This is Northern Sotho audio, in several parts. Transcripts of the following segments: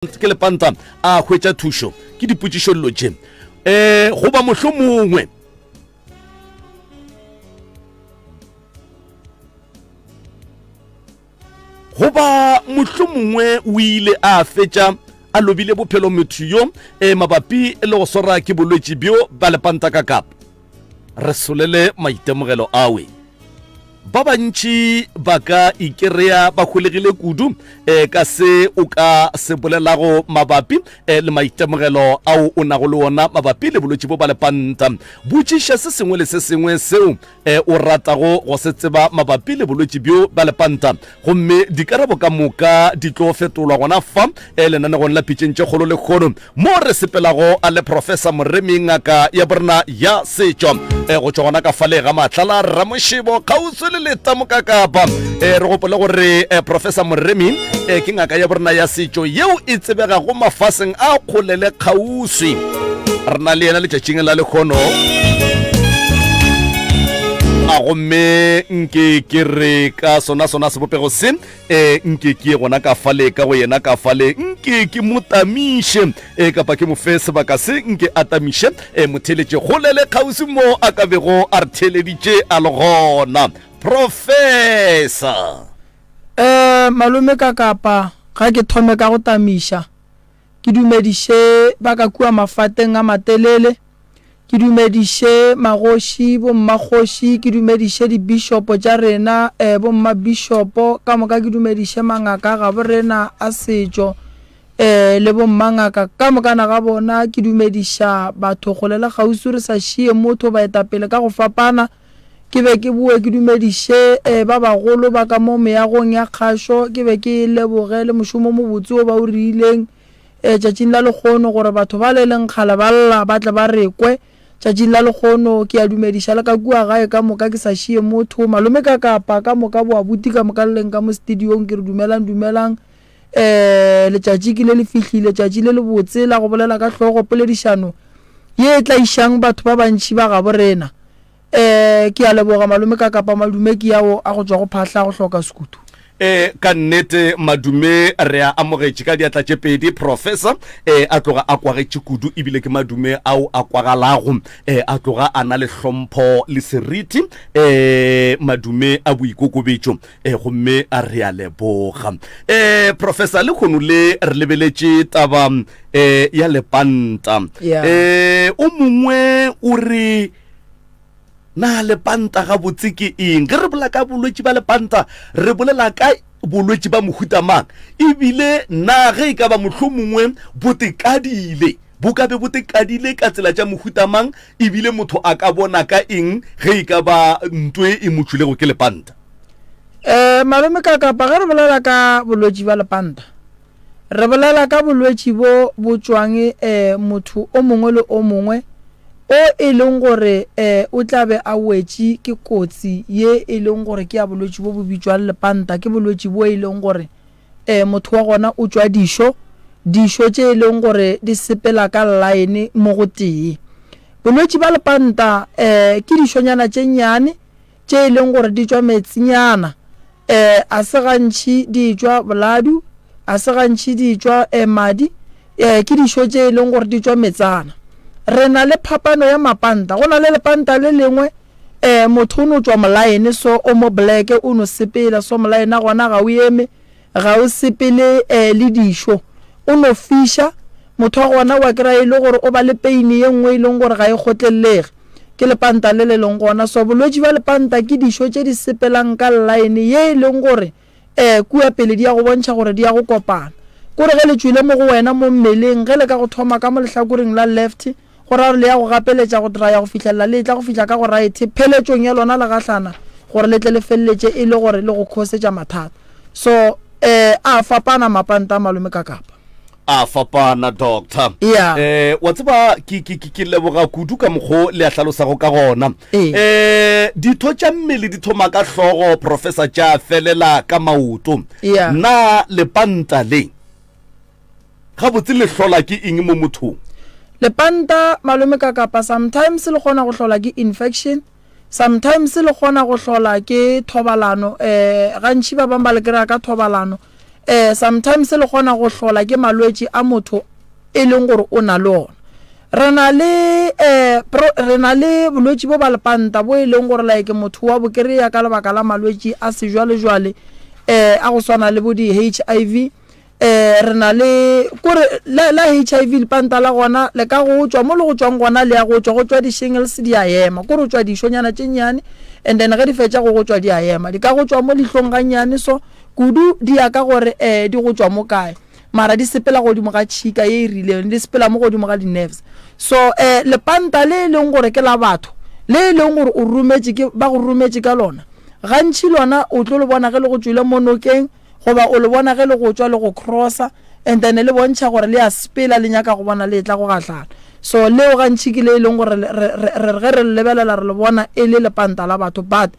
ke le panta a hwetša thušo ke dipotšišollo tše go ba mohlomongwe o ile a fetša a lobile bophelo motho yo mabapi le go swara ke bolwetši bjo ba lepanta ka kapa re solele maitemogelo awe ba bantši ba ka ikerea ba kgolegile kudu ka se o ka se bolelago mabapi le maitemogelo ao o nago le wona mabapi le bolwetši bo ba lepanta botšiša se sengwe le se sengwe seo o ratago go se tseba mabapi le bolwetši bjo ba lepanta gomme dikarabo ka moka di tlo fetolwa gona fa lenanegong la pitšeng tše kgolo le kgono mo re sepelago a le professor Moremi ngaka ya borena ya setšo go tšwa gona ka fale ga matlala Ramošebo kgauswi le leta mo ka kapa re gopole gore professor Moremi ke ngaka ya borena ya setšo yeo e tsebega go mafaseng a kgolele kgauswi re na le yena letšatšing la lekgono a gomme nke ke re ka sona sebopego se nke ke gona ka fale ka go yena ka fale nke ke motamiše kapa ke mofe sebaka se nke atamiše motheletše kgolele kgauswi mo a ka bego a re theleditše a le gona professor malome ka kapa ga ke thome ka go tamiša ke dumediše ba ka kua mafateng a matelele ke dumediše magoši bo mmagoši ke dumediše dibishopo tša rena bo mma bishopo ka moka ke dumediše mangaka ga borena a setšo le bo mmangaka ka moka na ga bona ke dumediša batho go lela kgauswi re sa šie motho ba etapele ka go fapana ke be ke bue ke dumediše ba bagolo ba ka mo meagong ya kgašo ke be ke leboge le mošomo mo botse o ba o rileng tšatšing la lekgono gore batho ba le leng kgala ba lla ba tla ba rekwe tšatšing la lekgono ke a dumediša le ka kua gae ka moka ke sa šie motho malome ka kapa ka moka bo abuti ka moka le leng ka mo studiong ke re dumelang letšatši ke le le fihlile tšatši le le botse la go bolela ka hlogo poledišano ye e tlaišang batho ba bantši ba ga borena ke a leboga malome ka kapa madume ke yao a go tšwa go phahla go hloka sekutu ka nnete madume re a amogetše ka diatla tše pedi professor a tloga a kwagetše kudu ebile ke madume ao a kwagalago a tloga a na le hlompho le seriti madume a boikokobetšo gomme a re a leboga professor le kgono le re lebeletše taba ya lepanta o mongwe o re na lepanta ga botse ke eng ge re bola ka bolwetši ba lepanta re bolela ka bolwetši ba mohutamang ebile na ge e ka ba mohlomongwe botekadile bo ka be botekadile ka tsela tša mohutamang ebile motho a ka bona ka eng ge e ka ba ntwe e motšhulego ke lepanta malome ka kapa ge re bolela ka bolwetši ba lepanta re bolela ka bolwetši bo tšwang motho o mongwe le o mongwe o e leng gore o tla be a wetše ke kotsi ye e leng gore ke ya bolwetši bo bo bitšwang lepanta ke bolwetši bo e leng gore motho wa gona o tšwa dišo tše e leng gore di sepela ka line mo go tee bolwetši ba lepanta ke dišonyana tše nnyane tše e leng gore di tšwa metsinyana a se gantši di tšwa boladu a se gantši di tšwa madi ke dišo tše e leng gore di tšwa metsana re na le phapano ya mapanta go na le lepanta le lengwe motho o no tšwa molaene so o mo black o no sepela so molaene gona ga o eme ga o sepele le dišo o no fisha motho wa gona wa kry e le gore o ba le pain ye nngwe e leng gore ga e gotlelelege ke lepanta le leng gona so bolwetši ba lepanta ke dišo tše di sepelang ka line ye e leng gore kua pele di ya go bontšha gore di ya go kopana kore ge le tšwile mo go wena mo mmeleng ge le ka go thoma ka mo lehlakoreng la left gore a re le ya go gapeletša go traya go fitlhelela le tla go fitlha ka go right pheletšong ya lona le gahlana gore le tle le feleletše e le gore le go khosetša mathata so a fapana mapanta a malome ka kapa a fapana doctor wa tseba ke leboga kudu ka mokgo le a hlalosago ka gona ditho tša mmele di thoma ka hlogo professor tša felela ka maoto na lepanta le ga botse le hlola ke eng mo mothong lepanta malome ka kapa sometimes le gona go hlola ke infection sometimes le gona go hlola ke thobalano gantši ba bang ba le kry-a ka thobalano sometimes le gona go hlola ke malwetse a motho e leng gore o na le ona re na le bolwetse bo ba lepanta bo e leng gore like motho wa bokreya ka lebaka la malwetse a sejwale a go swana le bo di HIV re na le kore la HIV lepanta la gona le ka go tswa mo le go tswang gona le ya go tswa di shingles di a ema kore tswa di shonyana tše nyane and then ge di fetša go tswa di a ema di ka go tswa mo lihlong ga nyane so kudu di ya ka gore di go tswa mo kae mara di sepela godimo ga tšhika ye e rileng di sepela mo godimo ga di-nerves so lepanta le leng gore ke la batho le leng gore o rumetše ba go rumetše ka lona gantši lona o tlo le bona ge le go tswile mo nokeng goba o le bona ge le go tswa le go crossa and then le bontšha gore le a sepela le nyaka go bona le tla go gahlana so leo gantši ke le leng gore ge re lebelela re le bona e le lepanta la batho but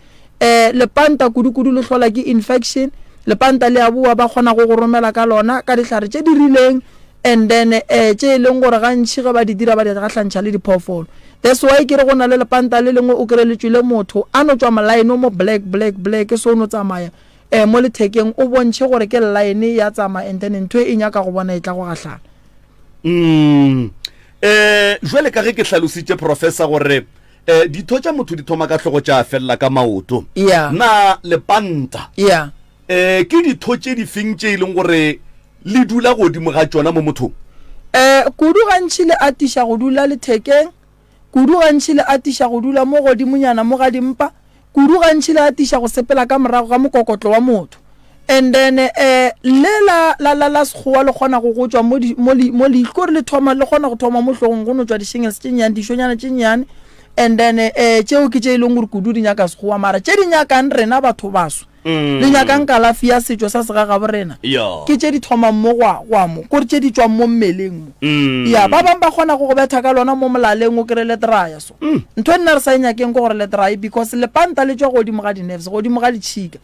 lepanta kudu le hlola ke infection lepanta le a bua ba kgona go romela ka lona ka dihlare tše di rileng and then tše leng gore gantši ge ba di dira ba di gahlantšha le diphoofolo that's why ke re go na le lepanta le lengwe o kry-letšwile motho a no tswa molaene o mo black so o no tsamaya mo lethekeng o bontšhe gore ke line ya tsamaya and then ntho e nyaka go bona e tla go gahlana jwale ka ge ke hlalositše professor gore ditho tša motho di thoma ka hlogo tša felela ka maoto na lepanta ke ditho tše di feng tše e leng gore le dula godimo ga tšona mo mothong kudu gantši le atiša go dula lethekeng kudu gantši le atiša go dula mo godimonyana mo ga dimpa kudu gantši le atiša go sepela ka morago ga mokokotlo wa motho and then le la sekgowa le kgona go tswa mo leiko re le thoma le kgona go thoma mo hlogong go no tswa di-shingles tše nyane dišonyana tše nyane and then tšeo ke tše e leng gore kudu di nyaka sekgowa mara tše di nyakang rena batho baso le nyakang kalafi ya setšo sa segagabo rena ke tše di thomang mo goa mo kore tše di tswang mo mmeleng mo ya ba bang ba kgona go betha ka lona mo molaleng o kry letraya so ntho nna re sa nyakeng ke gore letraya because lepanta le tswa godimo ga di-nerves godimo ga ditšhika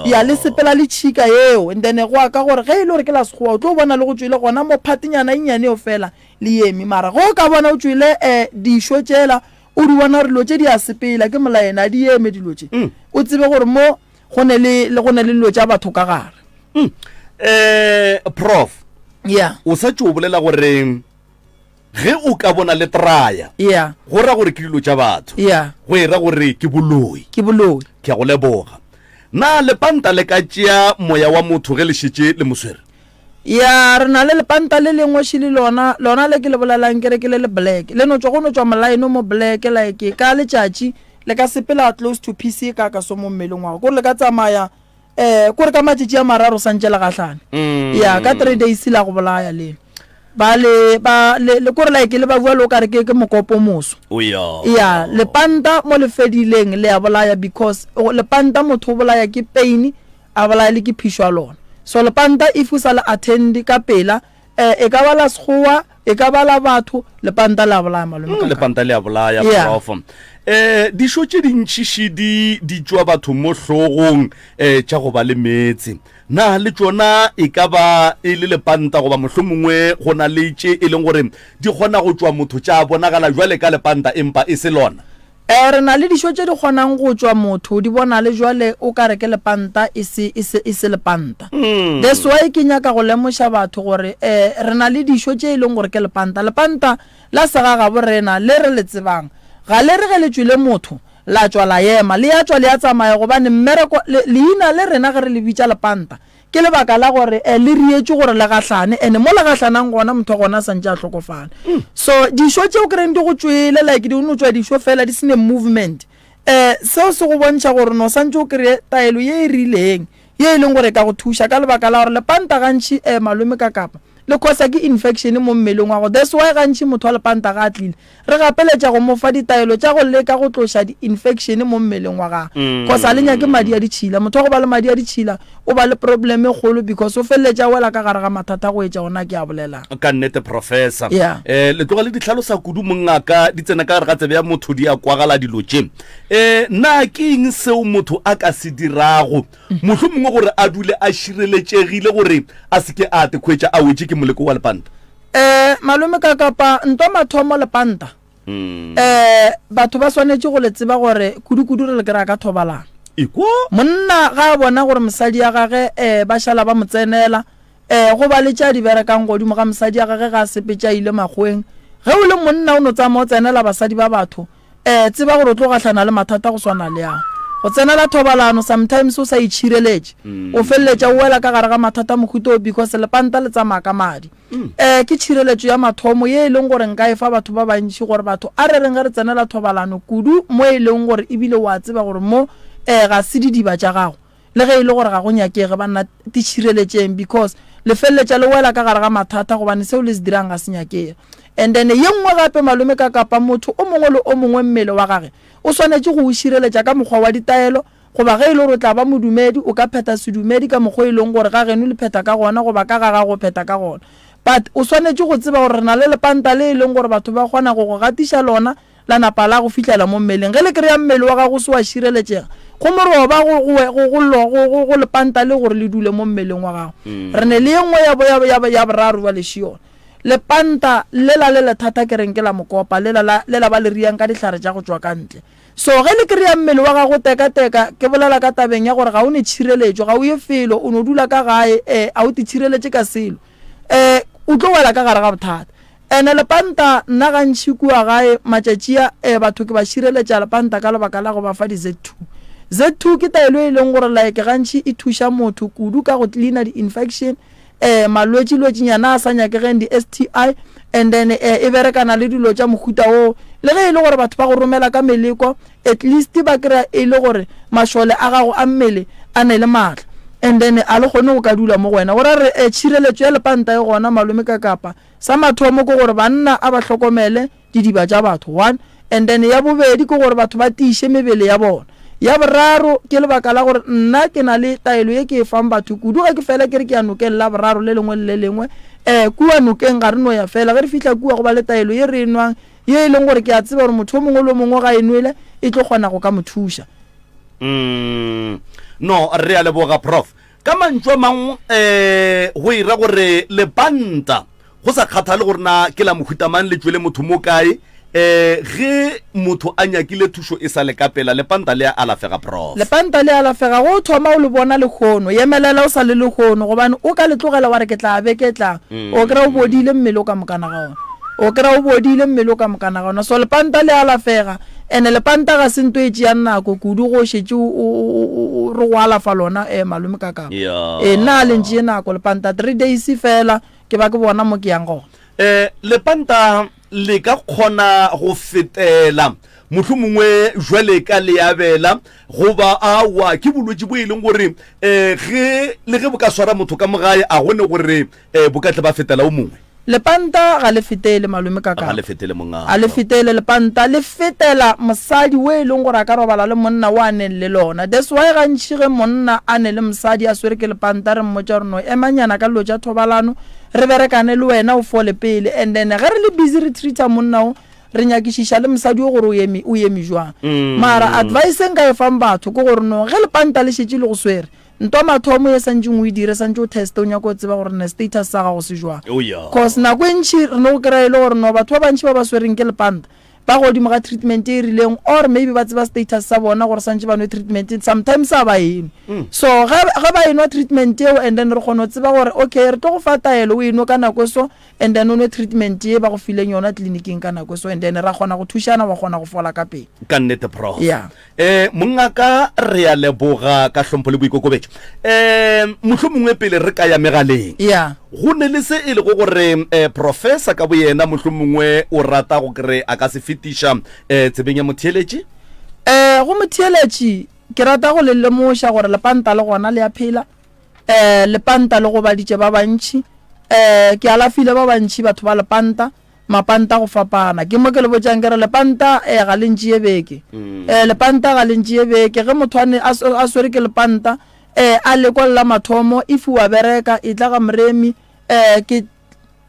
ya le sepela le tšhika eo and then go ka gore ge e le gore ke la sekgowa o tlo bona le go tswile gona mo phatinyana enyane eo fela le emi mara go ka bona o tswile dišo tšela o di bona gore dilo tše di a sepela ke molaena di eme dilo tše o tsebe gore mo go ne le dilo tša batho ka gare prof o sa tšo o bolela gore ge o ka bona le traya go ra gore ke dilo tša batho go e ra gore ke boloi ke a go leboga na lepanta le ka tšea moya wa motho ge le šetše le moswere re na le lepanta le lengwe šile lona le ke le bolelang kere ke le black le no tswa go no tswa molaeno mo black like ka letšatši le ka sepela close to PC ka so mo mmeleng wa go le ka tsamaya kore ka matšatši a mararo santše le gahlane ka 3 days la go bolaya le kore like le ba bua le o kare ke mokopo moso lepanta mo le fedileng le a bolaya because lepanta motho o bolaya ke pain a bolaya le ke phišo a lona so lepanta if o sa le attend ka pela e ka ba la sekgowa e ka ba la batho lepanta le a bolaya malome lepanta le a bolaya prof dišo tše dintšhiši di tšwa batho mo hlogong tša go ba le metse na le tšona e ka ba e le lepanta goba mohlomongwe go na le tše e leng gore di kgona go tšwa motho tša bonagala jwale ka lepanta empa e se lona re na le dišo tše di kgonang go tšwa motho di bona le jwale o ka re ke lepanta e se lepanta that's why ke nyaka go lemoša batho gore re na le dišo tše e leng gore ke lepanta la segagabo rena le re le tsebang ga le re ge le tswile motho la tswa la ema le ya tswa le ya tsamaya gobane mmereko leina le rena ge re le bitša lepanta ke lebaka la gore le rietše gore le gahlane ene mo le gahlanang gona motho gona santše a hlokofala so dišo tšeo kereng di go tswele like di no tswa dišo fela di sene movement seo se go bontšha gore no santše o kry-e taelo ye e rileng ye e leng gore ka go thuša ka lebaka la gore lepanta gantši malome ka kapa le kosa ke infection mo mmeleng wa go that's why gantši motho wa lepanta ga a tlile re gapeletša go mofa ditaelo tša go leka go tloša di-infection mo mmeleng wa gae kosa le nyake madi a ditšhila motho wa go ba le madi a ditšhila o ba le problem e kgolo because o feleletša wela ka gare ga mathata go etša gona ke a bolelang ka nnete professor le tloga le dihlalosa kudu mongaka di tsena ka gare ga tsebe ya motho di a kwagala dilo tše na ke eng seo motho a ka se dirago mohlomongwe gore a dule a šireletšegile gore a seke a tekhwetša a wetše ke moleko wa lepanta malome ka kapa ntwa mathomo lepanta batho ba swanetše go le tseba gore kudu re le kry-a ka thobalana iko monna ga a bona gore mosadi ya gage ba šala ba motsenela go ba le tša di berekang godimo ga mosadi ya gage ga a sepetša ile makgweng ge o le monna o no tsamaya o tsenela basadi ba batho tseba gore o tlo gatlhana le mathata go swana le yago go tsenela thobalano sometimes o sa itšhireletše o feleletša o wela ka gare ga mathata mohuto because lepanta le tsamaya ka madi ke tšhireletšo ya mathomo ye e leng gore nka e fa batho ba bantši gore batho a re reng ge re tsenela thobalano kudu mo e leng gore ebile wa tseba gore mo ga se didiba tša gago le ge e le gore ga go nyakege banna di tšhireletšeng because le feleletša le wela ka gare ga mathata gobane seo le se dirang ga se nyakege and then ye nngwe gape malome ka kapa motho o mongwe le o mongwe mmele wa gage o swanetše go o šireletša ka mokgwa wa ditaelo goba ge e le gore o tla ba modumedi o ka pheta sedumedi ka mokgwa e leng gore ga geno le pheta ka gona goba ka ga go pheta ka gona but o swanetše go tseba gore re na le lepanta le e leng gore batho ba kgona go gatiša lona la napa la go fitlhela mo mmeleng ge le kry-a mmele wa gago se wa šireletšega go moroba go lepanta le gore le dule mo mmeleng wa gago re ne le ye nngwe ya boraro ba lešiyona lepanta lela le le thata ke reng ke la mokopa lela ba le riang ka dihlare tša go tswa ka ntle so ge le kry-a mmele wa gago teka ke bolela ka tabeng ya gore ga o ne tšhireletšo ga o ye felo o no dula ka gae a o te tšhireletše ka selo o tlo wela ka gare ga bothata ene lepanta nna gantšhi kua gae matšatšia batho ke ba šireletša lepanta ka lebaka la go ba fa z2 ke taelo e leng gore like gantšhi e thuša motho kudu ka go cleana di-infection malwetši-lwetšinyana a sa nyakegeng di-STI and then e berekana le dilo tša mohuta o le ge e le gore batho ba go romela ka meleko at least ba kry-a e le gore mašole a gago a mmele a ne le maatla and then a le kgone go ka dula mo go wena gore re tšhireletšo ya lepanta e gona malome ka kapa sa mathomo ke gore banna a ba hlokomele didiba tša batho one and then ya bobedi ke gore batho ba tiiše mebele ya bona ya boraro ke lebaka la gore nna ke na le taelo ye ke e fang batho kudu ge ke fela ke re ke ya nokeng la boraro le lengwe le lengwe kua nokeng ga re no ya fela ge re fitlha kua go ba le taelo ye re e nwang ye e leng gore ke a tseba gore motho o mongwe le mongwe ga e nwele e tlo kgona go ka mo thuša no re a leboga prof ka mantšwe mang go ira gore lepanta go sa kgathale gore na ke la mohutamang le tswele motho mo kae ge motho a nyakile thušo e sa le ka pela lepanta le a alafega prof lepanta le alafega go thoma o le bona le kgono yemelela o sa le kgono gobane o ka le tlogela wa re ke tla be ke tlang o kry-a o bodile mmele o ka mokana ga ona o kry-a o bodile mmele o ka mokana ga ona so lepanta le alafega ene lepanta ga se nto e tšea nako kudu go šetse re go alafa lona malome ka kapa nna a lentšee nako lepanta 3 days fela ke ba ke bona mo ke yang gona lepanta le ka kgona go fetela motlho mongwe jwale ka le abela goba awa ke bolwetši bo e leng gore ge le ge bo ka swara motho ka mogae a gone gore bo ka tle ba fetela o mongwe lepanta ga le fetele malome ka ga le fetele monga a le fetele lepanta le fetela mosadi o e leng gore a ka robala le monna wa neng le lona that's why gantšhi ge monna a ne le mosadi a swere ke lepanta re mmotša gore no emanyana ka dilo tša thobalano re berekane le wena o fole pele and then ge re le busy re treata monna o re nyakišiša le mosadi o gore o eme jwang mara advice nka e fang batho ke gore no ge lepanta le šetše le go swere nto mathomo ye santšeng o e dire santše o teste o nyako o tseba gore ne status sa gago se jwang cause nako e ntšhi re no go kry-a e le gore no batho ba bantšhi ba ba swereng ke lepanta ba godimo ga treatment e rileng or maybe ba tseba status sa bona gore santše ba nwe treatment sometimes a ba eno so ge ba enwa treatment eo and then re kgone go tseba gore okay re tlo go fa taelo o eno ka nako so and then o nwe treatment e ba go fileng yona tleliniking ka nako so and then ra kgona go thušana wa kgona go fola ka pele ka nnete prof mongaka re a leboga ka hlompho le boikokobetšo motlho mongwe pele re ka ya megaleng go ne le se e le go gore professor ka boyena motlho mongwe o rata go kry a ka se fetiša tsebeng ya motheeletši go motheeletši ke rata go le lemoša gore lepanta le gona le a phela lepanta le go baditše ba bantšhi ke alafile ba bantšhi batho ba lepanta mapanta go fapana ke mo ke le botšang ke re lepanta ga le ntšee beke lepanta ga le ntšee beke ge motho a swere ke lepanta a lekolela mathomo if wa bereka e tla ga moremi ke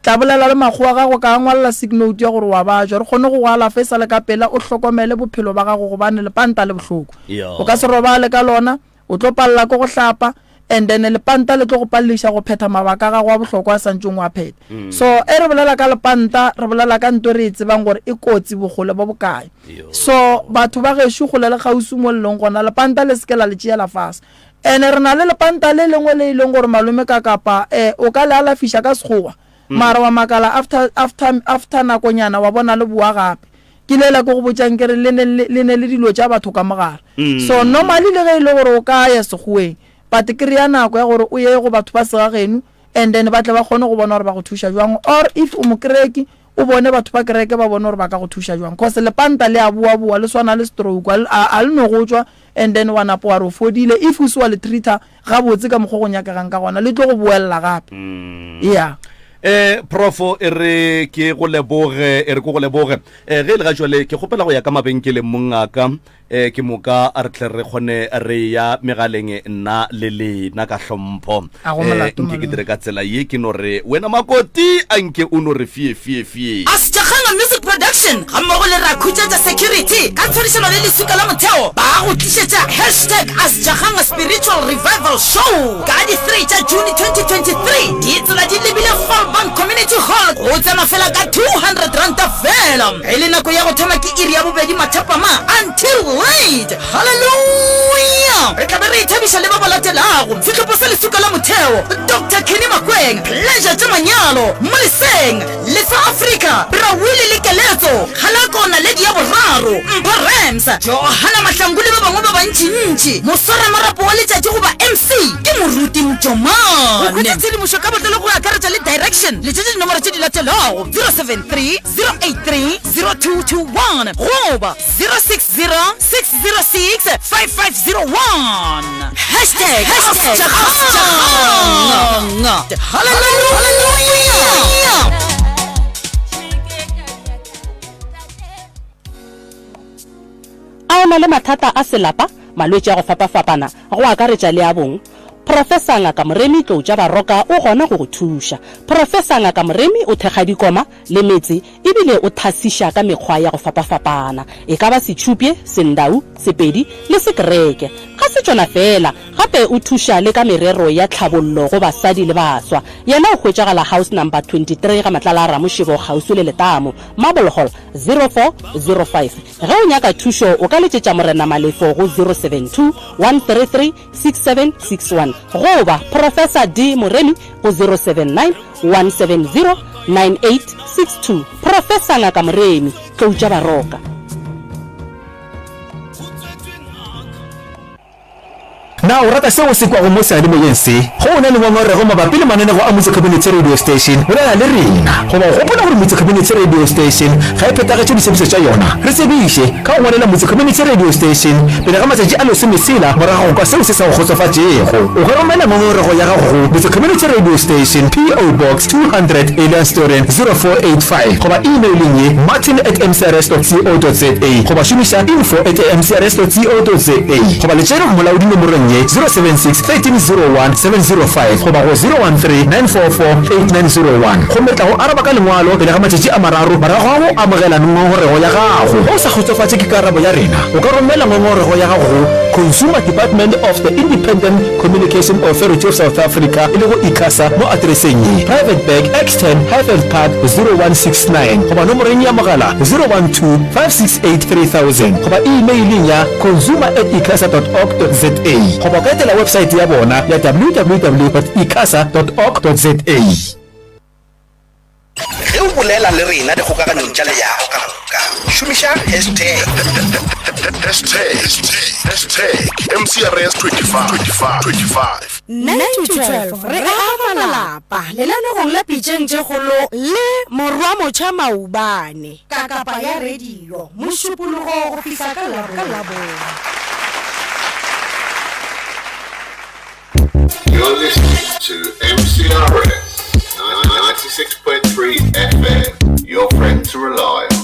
tla bolela le makgowa gago ka ngwalela sicknote ya gore wa bajwa re kgone go go alafa e sa le ka pela o hlokomele bophelo ba gago gobane lepanta le bohloko o ka se robale ka lona o tlo palela ko go hlapa and then lepanta le tlo go pallisha go phetha mabaka ga go bohlokwa santsong wa phetha so e re bolela ka lepanta re bolela ka ntwe re tsebang gore e kotsi bogole ba bokae so batho ba ge shu go le gausu mo leng gona lepanta le skela le tšea la fast ene re na le lepanta le lengwe le ileng gore malome ka kapa o ka le alafisha ka sekgowa mara wa makala after nakonyana wa bona le bua gape ke lela go botsang kere le ne le dilo tša batho ka mogare so normally le ge ile gore o ka ya segweng but ke ria nako ya gore o ye go batho ba sega genu and then ba tla ba kgone go bona gore ba go thusha jwang or if o mo kreki o bone batho ba kreke ba bona gore ba ka go thusha jwang cause le panta le a bua le swana le stroke a le no go tswa and then wana po aro fodile if o swa le treater ga botse ka mogo go nyaka gang ka gona le tlo go buella gape yeah profo re ke go leboge ge le ga jwale ke gopela go ya ka mabenkele mongaka ke moka a re tle re kgone re ya megaleng nna le lena ka hlompho nke ke dire ka tsela ye ke no re wena makoti a nke o no re fie Asjaganga Music Production ga mmogo le Rakhutsa Security ka tshwarishano le lesuka la motheo ba go tlisetsa #Asjaganga Spiritual Revival Show ka di 3 tša June 2023 di tsela di lebile Falban Community Hall go tsena fela ka 200 rand fela ele nako ya go thoma ke iri ya bobedi mathapama until late hallelujah re tla be re ithabisha le ba ba latelago fitlhopo sa lesuka la motheo Dr. Kenny Makweng Pleasure tša manyalo Moliseng Lefa Africa Brawili le Keletso Halakona Lady ya boraro Mpa Rams Johanna Mahlangule ba bangwe ba bantšintši Mosora Marapo wa letšatši go ba MC ke moruti Mjomane go khwetša tshedimošo ka botlalo go akaretša le direction letšatši dinomoro tše di latelago 073 083 0221 goba 060 606 5501 Hallelujah a ona le mathata a selapa malwetse a go fapafapana go akaretša le a bong Professor Ngaka Moremi Tloja Baroka o gona go go thusha. Professor Ngaka Moremi o thekga dikoma le metsi ebile o thasisha ka mekgwa ya go fapafapana e ka ba setšhupye sendau sepedi le sekreke ga se tsona fela gape o thusha le ka merero ya tlhabollo go basadi le baswa yena o hwetšagala house number 23 ga matlala ra moshebo gausu le letamo Marble Hall 0405 ge o nyaka thusho o ka letšetša morena malefo go 072 133 6761 goba Professor D Moremi go 079 170 9862 Professor Ngaka Moremi Tloja Baroka. Na o rata seo se kwa go mo sadi mo yense go ona le ngongore go mabapi le manene go a Motse Community Radio Station go na le rena go ba go bona gore Motse Community Radio Station ga e phetagetše disebišo tša yona re sebiše ka go ngwalela Motse Community Radio Station pele ga matšatši a lose mesela morago go kwa seo se sa go kgotsofatšego o ka romela ngongorego ya gago go Motse Community Radio Station PO Box 200 Alien Storen 0485 goba emailing ye martin@mcrs.co.za goba šomiša info@mcrs.co.za goba letšere go molaodi nomorong 076 1301 705 goba go 013 944 8901 go metla go araba ka lengwalo pele ga matšatši a mararo morago ga go amogela ngongorego ya gago o sa kgotsofatše ke karabo ya rena o ka romela ngongorego ya gago go Consumer Department of the Independent Communication Authority of South Africa e le go ICASA mo adreseng ye Private Bag X10 Highveld Park 0169 goba nomoreng ya mogala 012 568 3000 goba emailing ya consumer@icasa.org.za goba ka etela website ya bona ya www.icasa.org.za ge o bolela le rena dikgokaganyong tša leyago ka moka šomiša hashtag MCRS 25 9-12 re aga malapa lelanegong la pitšeng tše kgolo le morwa motšha maubane ka kapa ya radio mošupologo go fihla ka labone. You're listening to MCRS 96.3 FM, your friend to rely on.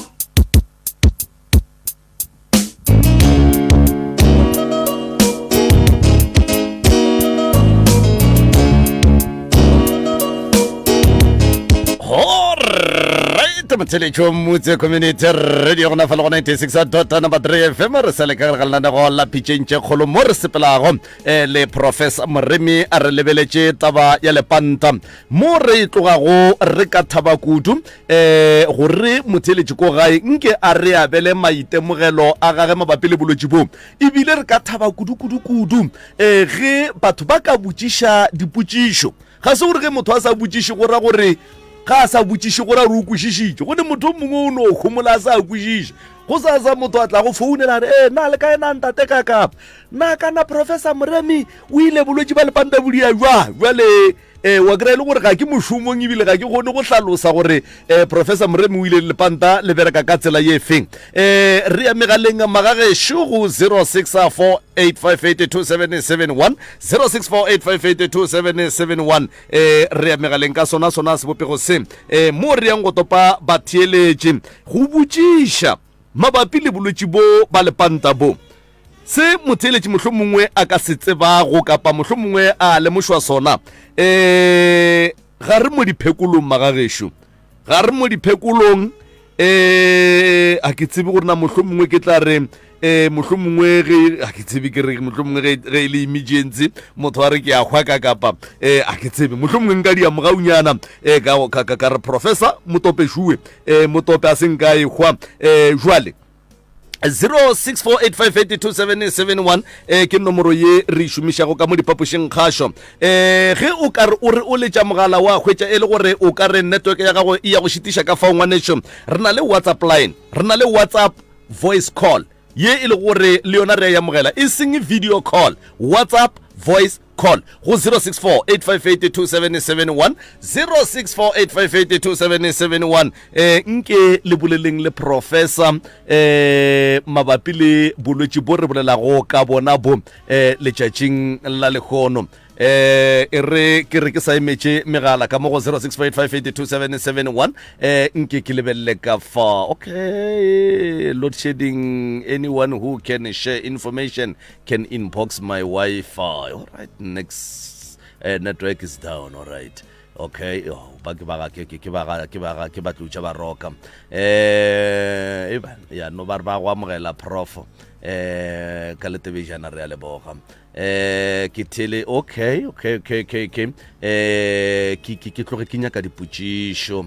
motheletšo motse community radio gona fa le go 96.3 FM re sa le ka ga lana go la pitšentše kgolo mo re sepelago le professor Moremi a re lebeletše taba ya lepanta mo re tlogago re ka thaba kudu gore motheletši ko gae nke a re a bele maitemogelo a gage mabapi le bolwetši bo ebile re ka thaba kudu ge batho ba ka botšiša dipotšišo ga se gore ge motho a sa botšiše go ra gore ga sa botšiše gore re o kwešišitše gone motho mongwe o ne o kgomola a sa kwešiše go sa motho a tla go founela re na le kae na ntate kakapa na kana professor Moremi o ile bolwetši ba lepanta bodia jwale wa kry le gore ga ke mošomong ebile ga ke kgone go hlalosa gore professor Moremi o ile lepanta le bereka ka tsela ye feng re ya megaleng magagešo go 0648582771 0648582771 re ya megaleng ka sona sebopego se mo re yang go topa batheeletše go botšiša mabapi le bolwetši bo ba lepanta bo se motheeletši mohlomongwe a ka se tsebago kapa mohlomongwe a lemošwa sona ga re mo diphekolong magagešo ga re mo diphekolong a ke tsebe gore na mohlomongwe ke tla re mohlomongwe ge a ke tsebe ke re mohlomongwe ge ile emergency motho a re ke a hwa ka kapa a ke tsebe mohlomongwe nka dia mogaunyana ka re professor motopešuwe motope a seng ka e hwa jwale 0648582771 ke nomoro ye re šomišago ka mo diphapošeng kgašo ge o ka re o re o letša mogala wa hwetša e le gore o ka re network ya gago e ya go šitiša ka fao ngwanešo re na le WhatsApp line re na le WhatsApp voice call ye e le gore le yona re ya mogela e seng video call WhatsApp voice call go 0648582771 0648582771 nke le boleleng le professor mabapi le bolwetši bo re bolelago ka bona bo letšatšing la lekgono re ke re ke sa emetše megala ka mo go 0648582771 nke ke lebelele ka fa okay load shedding anyone who can share information can inbox my Wi-Fi all right next network is down all right okay ba ke batluša ba roka ya no ba go amogela prof ka letebejana re a leboga ke tele okay ke tloge ke nyaka dipotšišo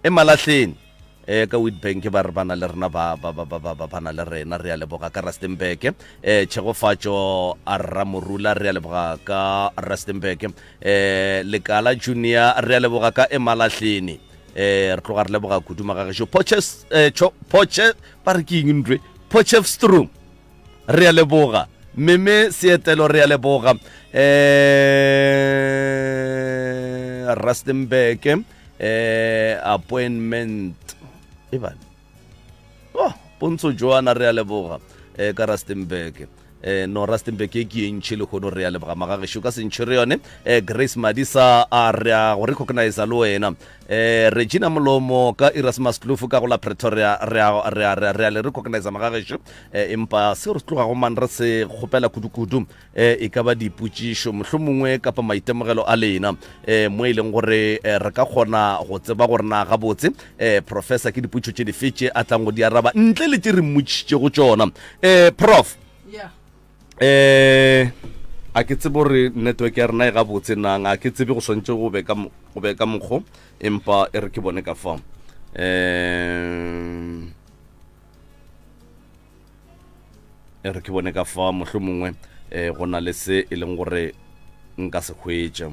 Malahleni ka Witbank ba re bana le rena ba bana le rena re a leboga ka Rustenburg Tshegofatšo a Ramorula re a leboga ka Rustenburg Lekala Junior re a leboga ka Malahleni re tloga re leboga kuduma ga gešo Poche ba re ke eng ndwe Potchefstroom re a leboga Meme Seetelo re a leboga Rustenburg appointment Ivan Pontsho Joana re a leboga ka Rustenburg no Rustenburg ke ntšhe le kgono re a leboga magagešo ka sentšhe re yone Grace Madisa a re a go recognize le wena Regina Molomo ka Erasmus Kloof ka go la Pretoria re a le recognize magagešo empa se re tloga go man re se kgopela kudu e ka ba dipotšišo mohlomongwe kapa maitemogelo a lena mo e leng gore re ka kgona go tseba gore na ga botse professor ke dipotšo tše di fetše a tlang go di araba ntle le tše re mmotšitše go tšona prof a ke tsebe gore network ya rena e ga botse nang a ke tsebe go swantse go be ka mokgo empa e re ke bone ka fa mohlomongwe go na le se e leng gore nka se hwetša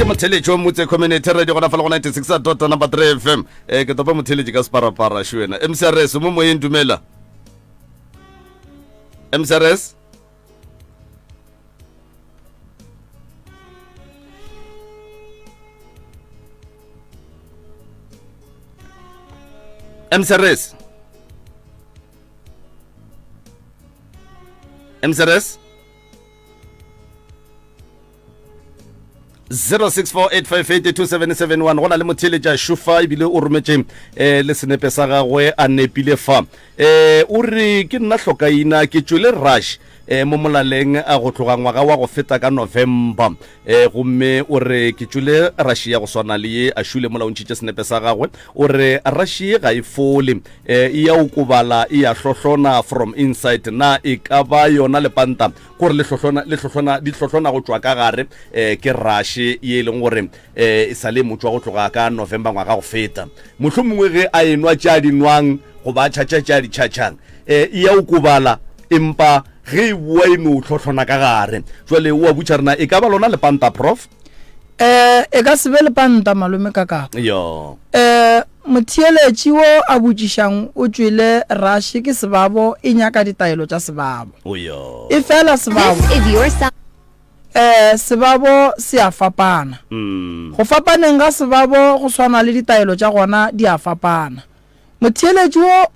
motheletšo motse community radio gona fa le go 96.3 FM ke topa motheletši ka separapara šwena MCRS mo moyeng dumela MCRS MCRS MCRS 0648582771 gona le motheletša šufa ebile o rometse le senepe sa gagwe a nepile fa o re ke nna hlokaina ke tšwele rush mo molaleng a go tloga ngwaga wa go feta ka November gomme o re ke tšwele rush ya go swana le ye a šule mola o ntšhitše senepe sa gagwe o re rush ye ga e fole e ya o kubala e ya hlohlona from inside na e ka ba yona lepanta gore di hlohlona go tšwa ka gare ke rush ye leng gore e sa le motho wa go tloga ka November ngwaga go feta mohlomongwe ge a enwa tša dinwang go ba tšhatša di tšhatšang e ya o kubala empa ge bua eno hlohlona ka gare jwale o a butša rena e ka ba lona lepanta prof e ka se be lepanta malome ka kapa yo motheeletši wo a botšišang o tšwele rush ke sebabo e nyaka ditaelo tša sebabo yo e fela sebabo sebabo se a fapana go fapaneng ga sebabo go swana le ditaelo tša gona di a fapana motheeletši wo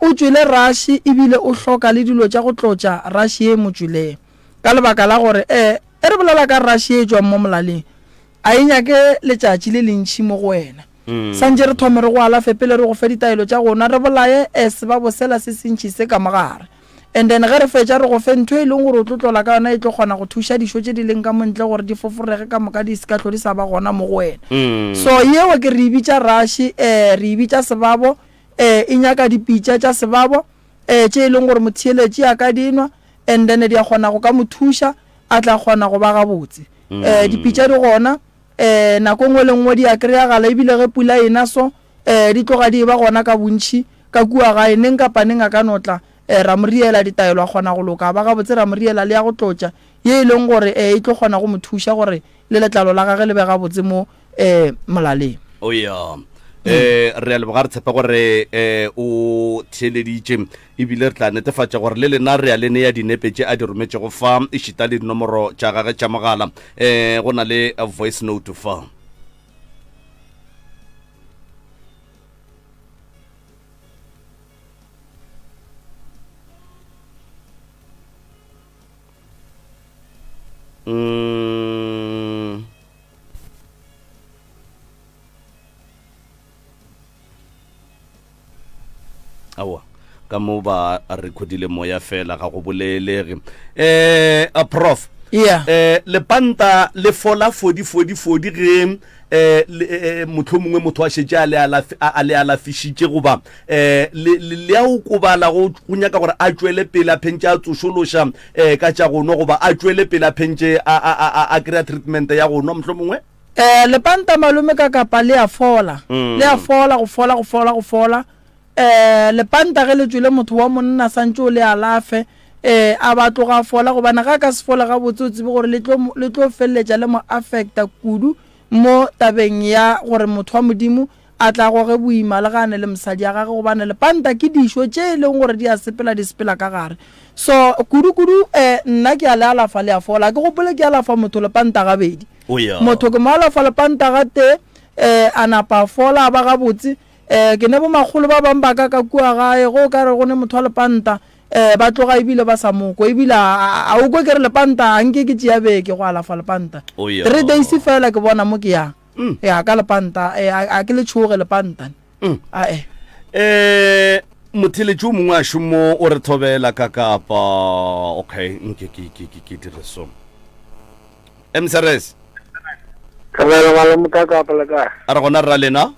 o tšwele rush ebile o hloka le dilo tša go tlotša rush ye motšweleng ka lebaka la gore e re bolela ka rush ye tšwang mo molaleng a e nyake letšatši le lentši mo go wena santše re thome re go alafe pele re go fe ditaelo tša gona re bolaye sebabo sela se sentši se ka mogare and then ge re fetša re go fe ntho e leng gore o tlotlola ka yona e tlo kgona go thuša dišo tše di leng ka montle gore di foforege ka moka di seka tlo di sa ba gona mo go wena so yeo ke re ebitša rush re ebitša sebabo e nyaka dipitša tša sebabo tše e leng gore motheeletši a ka dinwa and then di a kgona go ka mo thuša a tla kgona go ba gabotse dipitša di gona nako nngwe le nngwe di a kry-agala ebile ge pula ena so di tloga di ba gona ka bontšhi ka kua gae neng kapa neng a ka notla ra mo riela ditaelo a kgona go loka ba gabotse ra mo riela le ya go tlotša ye e leng gore e tlo kgona go mo thuša gore le letlalo la gage le be gabotse mo molaleng ya re a leboga re tshepa gore o theeleditše ebile re tla netefatša gore le lena re a le neya dinepe tše a di rometše go fa e šita le dinomoro tša gage tša mogala go na le a voice note fa awa ka mo ba a recordile moya fela ga go bolelege a prof lepanta le fola fodi ge mohlomongwe motho a šetše a le alafišitše goba le a o kobala go nyaka gore a tšwele pele a phentše a tsošološa ka tša gono goba a tšwele pele a phentše a kry-a treatment ya gono mohlomongwe lepanta malome ka kapa le a fola go fola lepanta ge le tšwele motho wa monna santše o le alafe a ba tloga fola gobana ga ka se fola ga botsotsi gore le tlo feleletša le mo affecta kudu mo tabeng ya gore motho wa modimo a tla goge boima le gane le mosadi ya gage gobane lepanta ke dišo tše e leng gore di a sepela ka gare so kudu nna ke a le alafa le a fola ke gopole ke alafa motho lepanta gabedi motho ke mo alafa lepanta ga te a napa fola a ba gabotse ke ne bo magolo ba bang ba ka kua gae go ka re go ne motho wa lepanta ba tloga ebile ba sa moko ebile a o kwe ke re lepanta anke ke tšea beke go alafa lepanta 3 days fela ke bona mo ke yang ya ka lepanta a ke le tšhoge lepanta motheletši o mongwe a šomo o re thobela ka kapa okay nke ke dire so MCRS ka re mo ka kapa le ka a re gona ra lena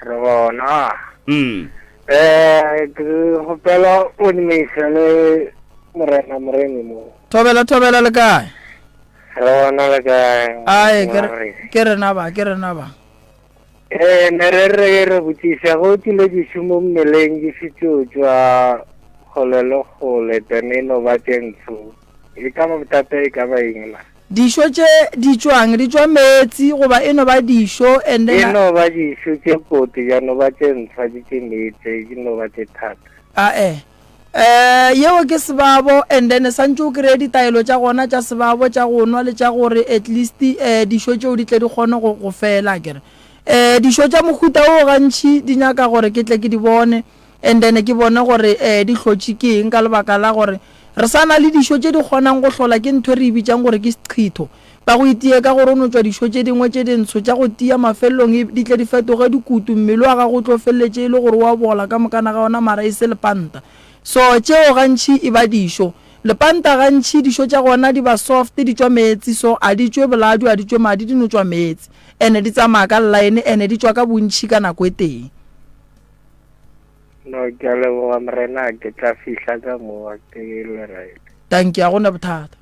re bona ke hopela o di meisane moremi mo thobela le kae re bona le kae ai ke re na ba ne re botšiša go tile dišomo mmeleng di fetšo tšwa kgole teneno ba tšentsho e ka bothata e ka ba eng dišo tše di tšwa metsi goba eno ba dišo eno ba dišo tše koti ya no ba tše ntsha di tše metse di no ba tše thata yeo ke sebabo and then santse o kry ditaelo tša gona tša sebabo tša go nwa le tša gore at least dišo tšeo di tle di kgone go fela kere dišo tša mohuta o gantši di nyaka gore ke tle ke di bone and then ke bone gore di hlotše ke eng ka lebaka la gore re sana le dišo tše di kgonang go hlola ke ntho re ibitšang gore ke seqhitho ba go itie ka gore o no tšwa dišo tše dingwe tše dintsho tša go tia mafelelong di tle di fetoge dikutu mmele wa gago o tlo feleletše e le gore wa bola ka mokana ga ona mara e se lepanta so tšeo gantši e ba dišo lepanta gantši dišo tša gona di ba soft di tšwa metsi so a di tšwe boladu a di tšwe madi di no tšwa metsi ene di tsamaya ka line ene di tšwa ka bontšhi ka nako e teng no ke a leboga morena ke tla fihla ka moa ke le right thank you a gona bothata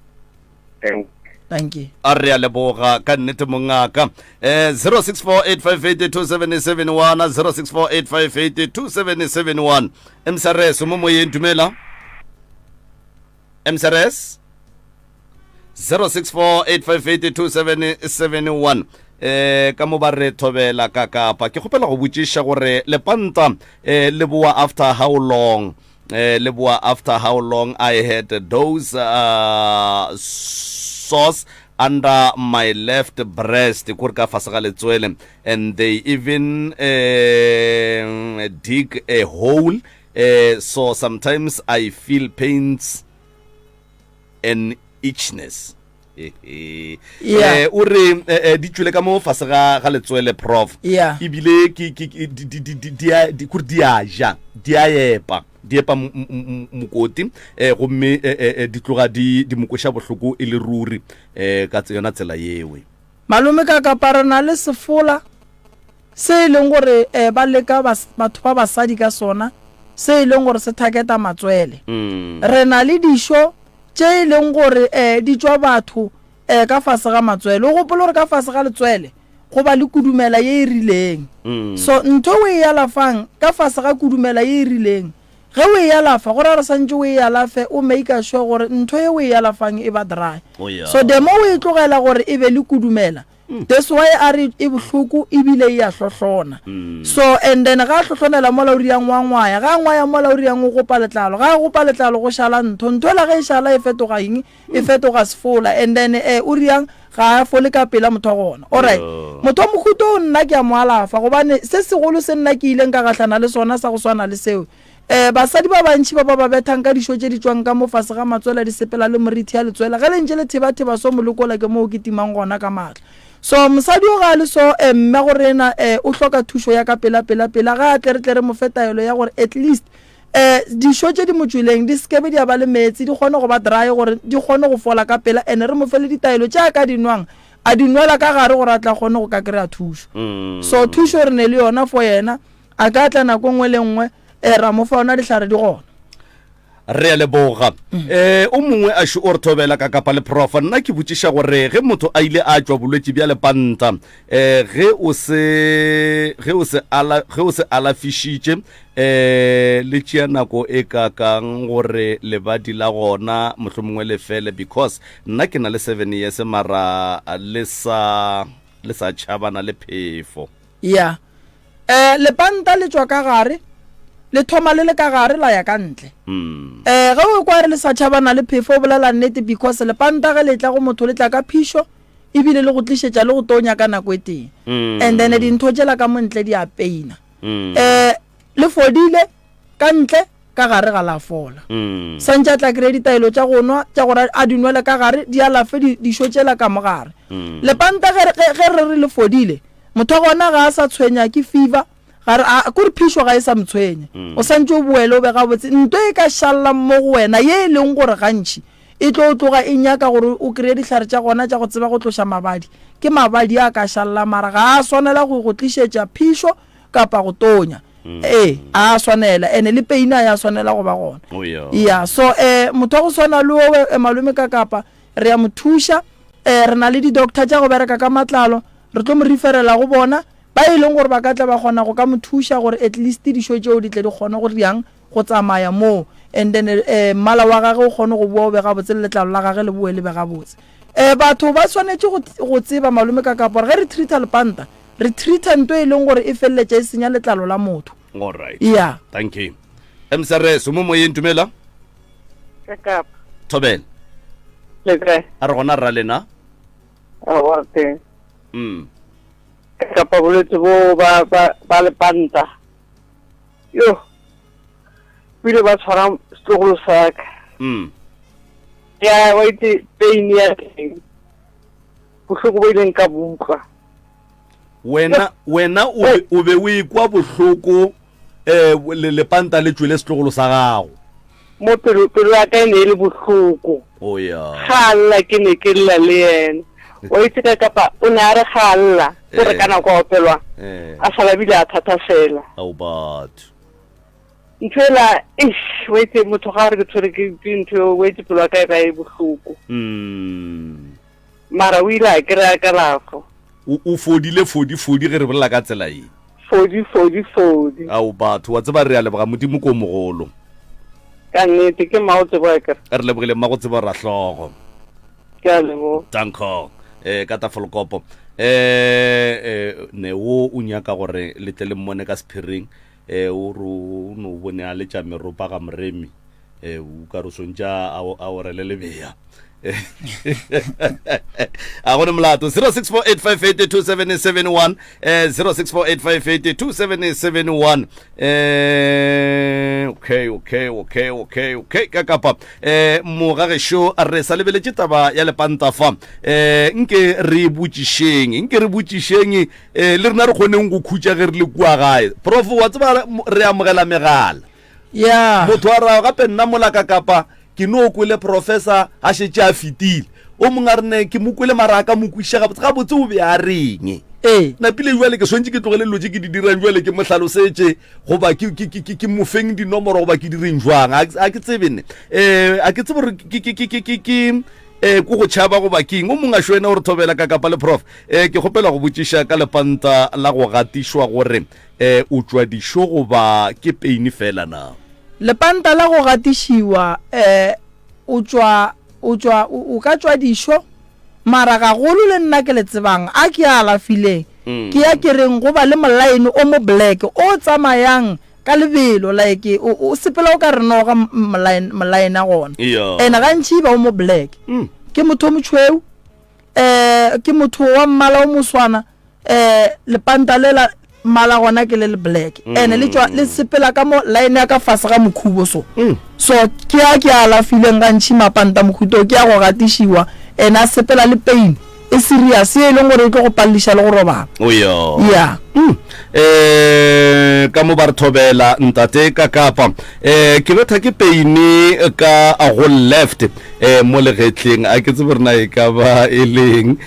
thank you a re a leboga ka nnete mongaka 0648582771 0648582771 MSRS mo moyeng dumela MSRS 0648582771 ka mo ba re thobela ka kapa ke gopela go botšiša gore lepanta le boa after how long I had those sauce under my left breast kore ka fase ga letswele and they even dig a hole so sometimes I feel pains and itchiness o re di tšwele ka mo fase ga letswele prof ebile di a epa mokoti gomme di tloga di mokoša bohloko e le ruri ka yona tsela yewe malome ka kaparana le sefola se e leng gore ba leka batho ba basadi ka sona se e leng gore se thaketa matswele re na le dišo tše e leng gore di tšwa batho ka fase ga matswele o gopole gore ka fase ga letswele go ba le kudumela ye e rileng so ntho o e alafang ka fase ga kudumela ye e rileng ge o e alafa gore re santse o e alafe o make sure gore ntho ye o e alafang e ba dry so demo o e tlogela gore e be le kudumela that's why a re e bohloko ebile e a hlohlona so and then ga hlohlonela mo lauriang wa ngwaya ga ngwaya mo lauriang o gopa letlalo ga gopa letlalo go shala ntho la ge e shala e fetoga eng e fetoga sefola and then o riang ga a fole ka pela motho gona alright motho mohuto o nna ke a mo alafa gobane se segolo se nna ke ile nka gatlana le sona sa go swana le seo basadi ba bantši ba bethang ka dišo tše di tšwang ka mo fase ga matswela di sepela le morithi ya letswela ge le ntše le theba so molekola ke mo o ke timang gona ka maatla so mosadi o ga le so mme gore ena o hloka thušo ya ka pela ga a tle re mo fetaelo ya gore at least dišo tše di motšweleng di sekebe di a ba le metsi di kgone go ba dry gore di kgone go fola ka pela ene re mo fele ditaelo tša ka dinwang a dinwela ka gare gore a tla kgone go ka kry-a thušo so thušo re ne le yona for yena a ka tla nako nngwe le nngwe ra mo fa ona dihlare di gona re a leboga o mongwe a šo o re thobela ka kapa le prof nna ke botšiša gore ge motho a ile a tšwa bolwetši bja lepanta ge o se alafišitše le tšea nako e kakang gore lebadi la gona mohlomongwe le fele because nna ke na le 7 years mara le sa tšhabana le phefo lepanta le tšwa ka gare le thoma le ka gare la ya ka ntle ge o kwa re le sa tšhabana le phefo o bolela nnete because lepanta ge le tla go motho le tla ka phišo ebile le go tlišetša le go tonya ka nako e teng and then dintho tšela ka montle di a peina le fodile ka ntle ka gare ga la fola santse a tla kry ditaelo tša go nwa tša gore a dinwele ka gare di alafe dišo tšela ka mo gare lepanta ge re le fodile motho gona ga a sa tshwenya ke fever gare a kore phišo ga e sa mtshwenya o santse o boele o be gabotse ntho e ka šalla mo go wena ye e leng gore gantši e tlo o tloga e nyaka gore o kry dihlare tša gona tša go tseba go tloša mabadi ke mabadi a ka šalla mara ga a swanela go tlišetša phišo kapa go tonya a swanela ene le peina ya swanela go ba gona so motho wa go swana le owe malome ka kapa re ya mo thuša re na le di-doctor tša go bereka ka matlalo re tlo mo referela go bona ba e leng gore ba ka tla ba kgona go ka mo thuša gore at least dišo tšeo di tle di kgone go riang go tsamaya moo and then mmala wa gage o kgone go bua o be gabotse le letlalo la gage le bue le be gabotse batho ba tshwanetse go tseba malome ka kapa gore ge re treata lepanta re treata ntho e leng gore e feleletša e senya letlalo la motho thank you MSRS mo moyeng dumela Kakap. thobela Le kae? a re gona rra lena Wa teng. kapa bolwetse bo ba lepanta yo pele ba tshwara setlogolo sa ka ya wa ite pain ya teng bohloko bo ileng ka buka wena o be o ikwa bohloko le lepanta le tswele setlogolo sa gago mo pelo ya ka ne le bohloko o ya khalla ke ne ke lla le yena o itse ka kapa o ne a re khalla o re kana go opelwa a sala bile a thatafela au batho ntwela wait motho ga re ke tshwere ke ntho wait pelo ka e bohloko mara o ile a kry-a kalafo o fodile fodi ge re bolela ka tsela e fodi au batho wa tseba re a leboga modimo ko mogolo ka nnete ke mao tseba ka re lebogile mma go tseba ra hlogo ke a lebo danko ka tafolkopo ne o nyaka gore le tle le mmone ka sephiring o ro no bone a le tša meropa ga moremi o ka re sontša a ore le lebeya a gone molato 0648582771 0648582771 okay ka kapa mogagešo re sa lebeletše taba ya lepanta fa nke re botšišeng le rena re kgoneng go khutša ge re le kua gae prof wa tseba re amogela megala ya motho a rao gape nna molaka kapa ke no kwele professor a šetše a fetile o mongwe a rene ke mo kwele maraka mo kwiša ga botse o be a reng napile jwale ke swantse ke tlogele lotse ke di dirang jwale ke mo hlalosetše goba ke mo feng dinomoro goba ke direng jwang a ke tsebene a ke tsebe gore ko go tšhaba goba keng o mongwe a šwena gore thobela ka kapa le prof ke kgopela go botšiša ka lepanta la go gatišwa gore o tšwa dišo goba ke peini fela na lepanta la go gatišiwa o ka tswa dišo mara ga golo le nna ke le tsebang a ke a alafileng ke ya ke reng go ba le molaene o mo black o tsamayang ka lebelo like o sepela o ka re no ga molaene a gona ene gantši ba o mo black ke motho o motšhweu ke motho wa mmala o moswana lepanta lela mala gona ke le black ene le sepela ka mo line ya ka fase ga mokhubo so ke a alafileng gantši mapanta mokhuto ke a go gatišiwa ene a sepela le pain e serious e leng gore e tlo go palliša le go robala ya ka mo ba re thobela ntate ka kapa ke betha ke peine ka a go left mo legetleng a ke tsebe rena e ka ba e leng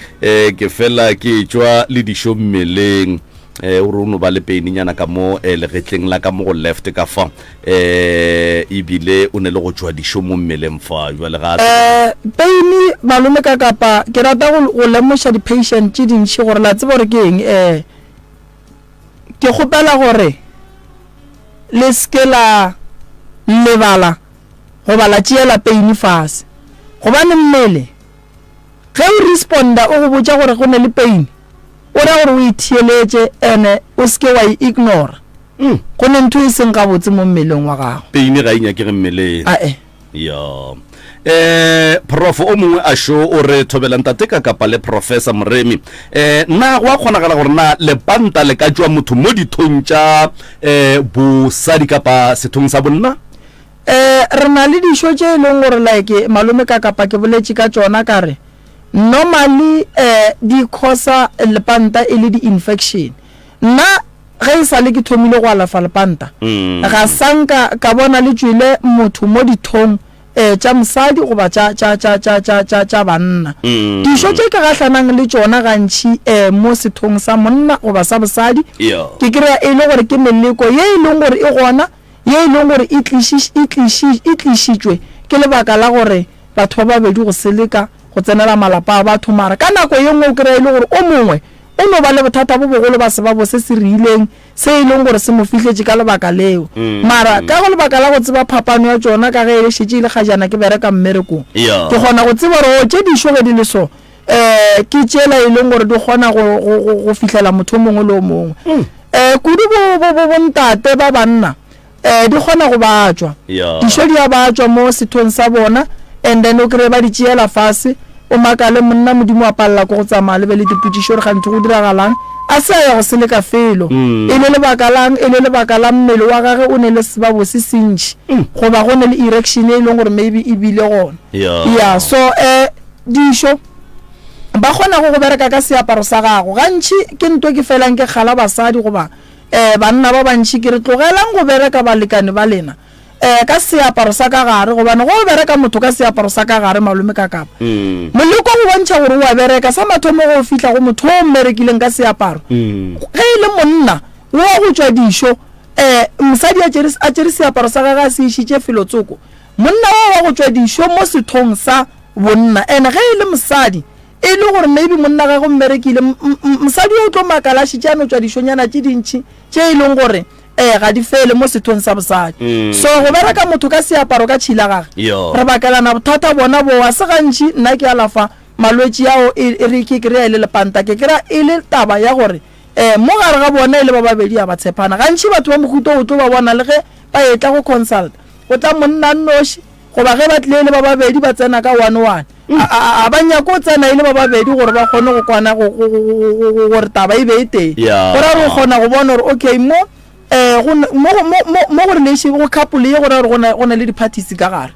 ke fela ke tšwa le dišo mmeleng o re no ba le peininyana ka mo legetleng la ka mo go left ka fa ebile o ne le go tšwa dišo mo mmeleng fa jwale ga peini malome ka kapa ke rata go lemoša di-patient tše dintšhi gore la tseba gore ke eng ke kgopela gore le seke la lebala goba la tšeela peini fase gobane mmele ge o responda o go botša gore go ne le peini o ra gore o itheeletše ene o seke wa ignora go ne ntho e seng ga botse mo mmeleng wa gago peini ga inyakege mmeleng ya prof o mongwe a sho o re thobela ntate ka kapa le professor Moremi nna go a kgonagala gore na lepanta le ka tšwa motho mo dithong tša bosadi kapa sethong sa bonna re na le dišo tše e leng gore like malome ka kapa ke boletše ka tšona ka re normally di causa lepanta e le di-infection nna ge e sa le ke thomile go alafa lepanta ga sanka ka bona le tswile motho mo dithong tša mosadi goba tša banna dišo tše ke gatlhanang le tšona gantši mo sethong sa monna goba sa bosadi ke kry-a e le gore ke meleko ye e leng gore e gona ye e leng gore e tlišitšwe ke lebaka la gore batho ba babedi go seleka go tsenela malapa a batho mara ka nako ye nngwe o kry-a e le gore o mongwe o no ba le bothata bo bogolo ba sebabo se se rileng se e leng gore se mo fitlhetše ka lebaka leo mara ka go lebaka la go tseba phapano ya tsona ka ge e šetše ile kgajana ke bereka mmerekong ke kgona go tseba gore o tše dišo ge di le so ke tšela e leng gore di kgona go fitlhela motho o mongwe le o mongwe kudu bontate ba banna di kgona go batswa Yeah. dišo di a batswa mo sethong sa bona and then o kry ba di tšeela fase o makale monna modimo a palela ko go tsamaya lebe le dipotšišo re gantse go diragalang a se ya go se le ka felo e le lebaka lang e le lebaka la mmele wa gage o ne le sebabo se sentši goba go ne le erection e leng gore maybe e bile gona ya so dišo ba kgona go bereka ka seaparo sa gago gantši ke ntwe ke felang ke kgala basadi goba banna ba bantši ke re tlogelang go bereka balekane ba lena ka seaparo sa ka gare gobane go bereka motho ka seaparo sa ka gare malome ka kapa moleko go bontšha gore wa bereka sa mathomo go fihla go motho o mmerekileng ka seaparo ge e le monna wa go tšwa dišo mosadi a tšere seaparo sa gage a se išitše felotsoko monna wa go tšwa dišo mo sethong sa bonna and ge e le mosadi e le gore maybe monna ga go mmerekile mosadi o tlo makala šitše a no tšwa dišonyana tše dintšhi tše e leng gore ga di fele mo sethong sa bosadi so go bereka motho ka seaparo ka tšhila gage re bakelana bothata bona boa se gantši nna ke alafa malwetši ao e re ke kry-a e le lepanta ke kry-a e le taba ya gore mo gare ga bona e le ba babedi a ba tshepana gantši batho ba mohuto o tlo ba bona le ge ba etla go consult go tla monna nnoši goba ge ba tlile le ba babedi ba tsena ka 1-1 a ba nyako o tsena e le ba babedi gore ba kgone go kwana gore taba e be e teng gore re kgona go bona gore okay mo go relation go couple ye gore go na le di-parties ka gare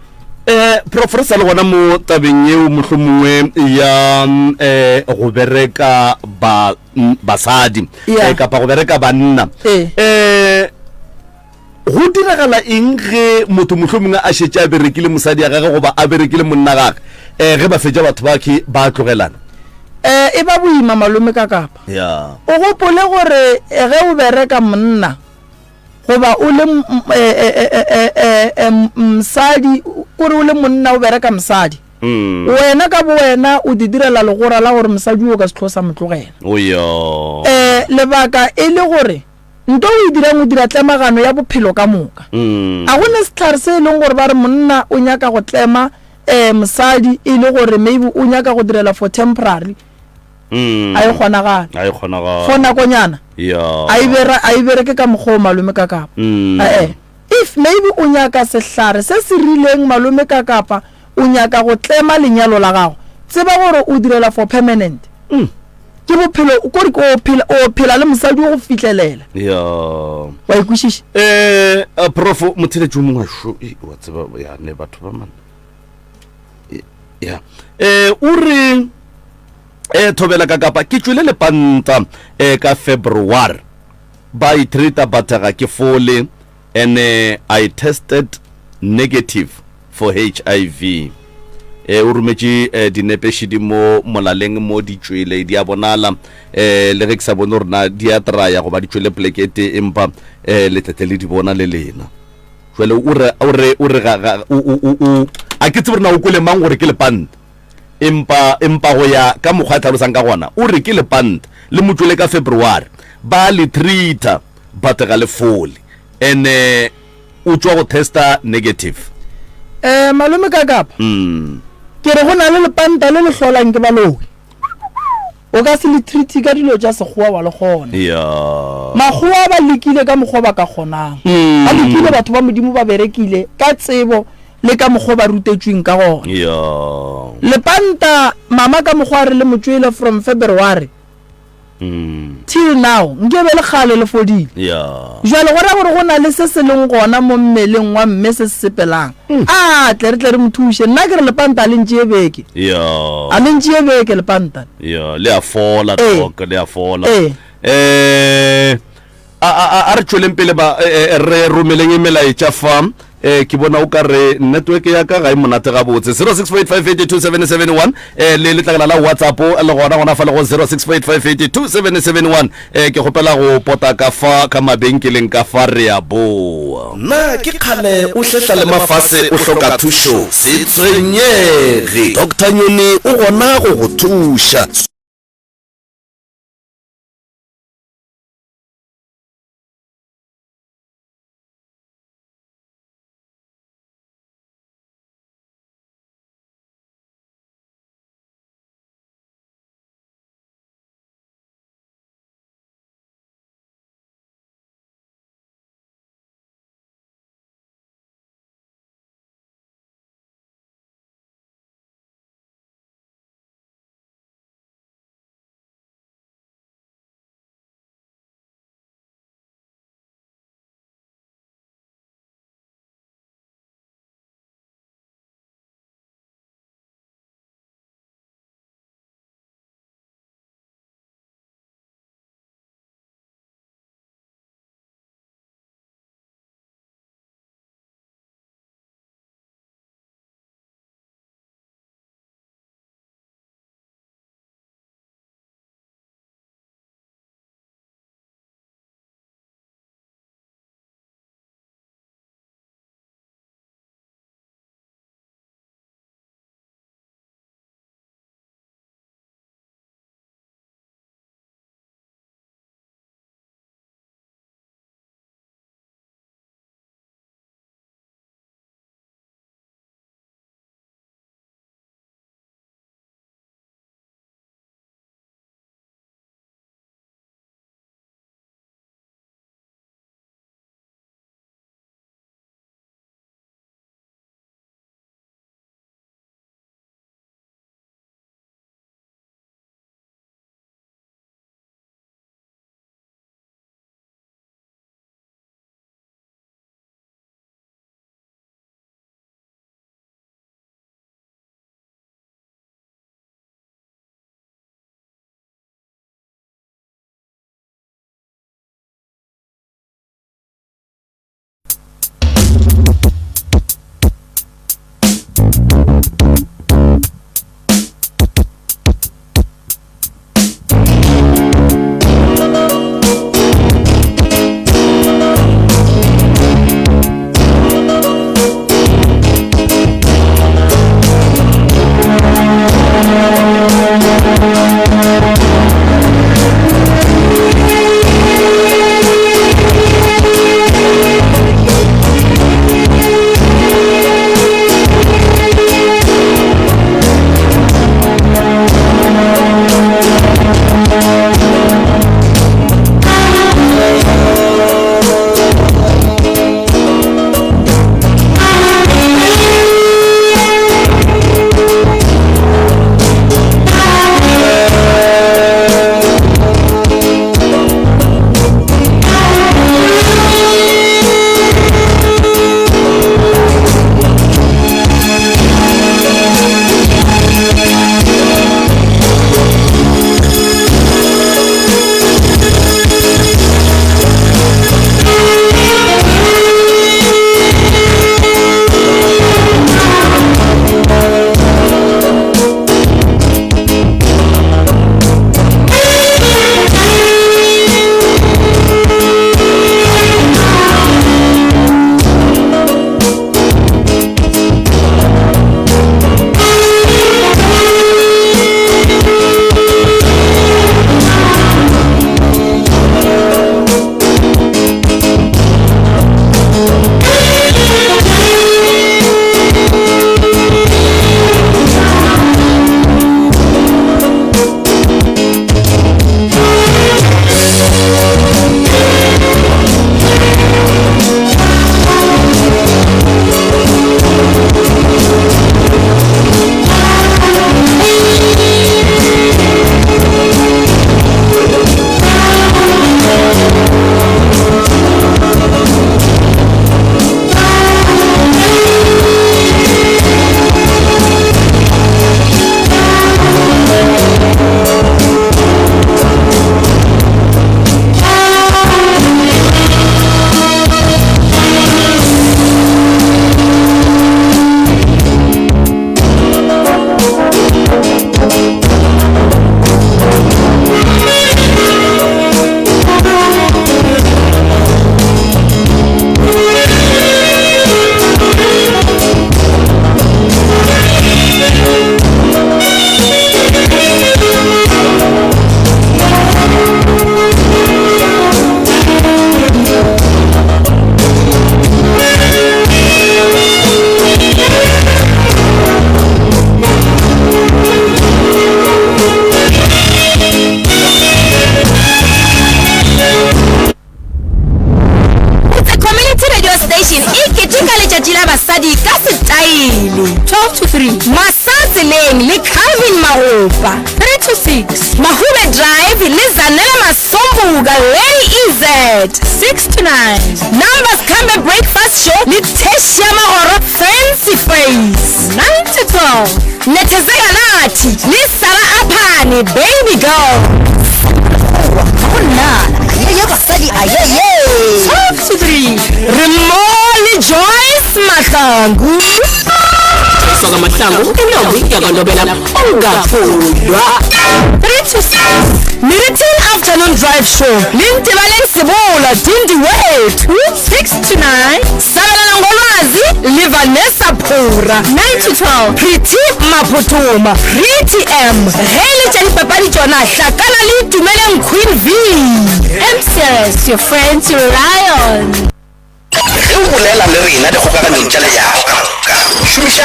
professor le gona mo tabeng eo mohlomongwe ya go bereka basadi kapa go bereka banna go diragala eng ge motho mohlomongwe a šetše a berekile mosadi ya gage goba a berekile monna gage ge ba fetša batho bake ba tlogelana e ba boima malome ka kapa o gopole gore ge o bereka monna goba o le msadi kore o le monna o bereka msadi wena ka bo wena o di direla legora la gore msadi o ka se tlosa motlogela lebaka e le gore nto o e dirang o dira tlemagano ya bophelo ka moka a go ne setlhare se e leng gore ba re monna o nyaka go tlema mosadi e le gore maybe o nyaka go direla for temporary a e kgonagala for nakonyana a e bereke ka mokgwa malome ka kapa if maybe o nyaka sehlare se se rileng malome ka kapa o nyaka go tlema lenyalo la gago tseba gore o direla for permanent ke bophelo kore o phela le mosadi o go fitlelela wa ikwešiša prof motheletši o mongwe sho wa tseba ya ne batho ba mana o re thobela ka kapa ke tšwele lepanta ka February ba itreata batega ke fole and I tested negative for HIV o rumetše dinepeši di mo molaleng mo di tšwele di a bonala le ge ke sa bone gorena di a traya goba di tšwele plekete empa letlete le di bona le lena jale o re a ke tse borena o kwele mang gore ke lepanta empa go ya ka mokgwa a tlhalosang ka gona o re ke lepanta le motswele ka February ba le treata batega le fole and o tswa go testa negative malome ka kapa ke re go na le lepanta le le hlolang ke balowe o ka se le treat ka dilo tša sekgowa wa le gona makgowa ba lekile ka mokgwa ba ka kgonang ba lekile batho ba modimo ba berekile ka tsebo le ka mokgwa ba rutetšweng ka gona lepanta mama ka mokgwa re le motswele from February till now nke be le kgale le fodile jwale go ra gore go na le se se leng gona mo mmeleng wa mme se se sepelang tle re mothuše nna ke re lepanta le ntše beke a le ntše beke lepanta le a fola le a fola a re tšweleng pele re romeleng e melaetša fa ke bona o ka re network ya ka ga e monate ga botse 0645827771 le letlakala la WhatsApp le gona fa le go 0645827771 ke gopela go pota ka fa ka mabenkeleng ka fa re a boa nna ke kgale o hletla le mafase o hloka thušo se tshwenyege Dr. Nyoni o gona go go thuša 12 to 3. Masatseleng le Calvin Maropa 3 to 6. Mahube Drive le Zanele Masombuga Lady EZ 6 to 9. Numbers Kambe Breakfast Show le Tessia Mahoro Fancy Face 9 to 12. Nethezeka nathi le Sara Aphane Baby Girl basadi ayeye 12 to 3. Remoli Joyce Mahlangu soka Mahlangu intombi yakwandobela ongafundwa 3 to 6. Meriton Afternoon Drive Show Lintibaleng Sibula Dindi Wethu 6 to 9. Sabela ngolwazi Livanessa Phura 9 to 12. Pretty Maphutuma Pretty M Hele Tjani Papadi Jona Hlakana le Tumeleng Queen V MCRS, your friend to rely on. Ge o bolela le rena dikgokaganong tša leyago ka moka šomiša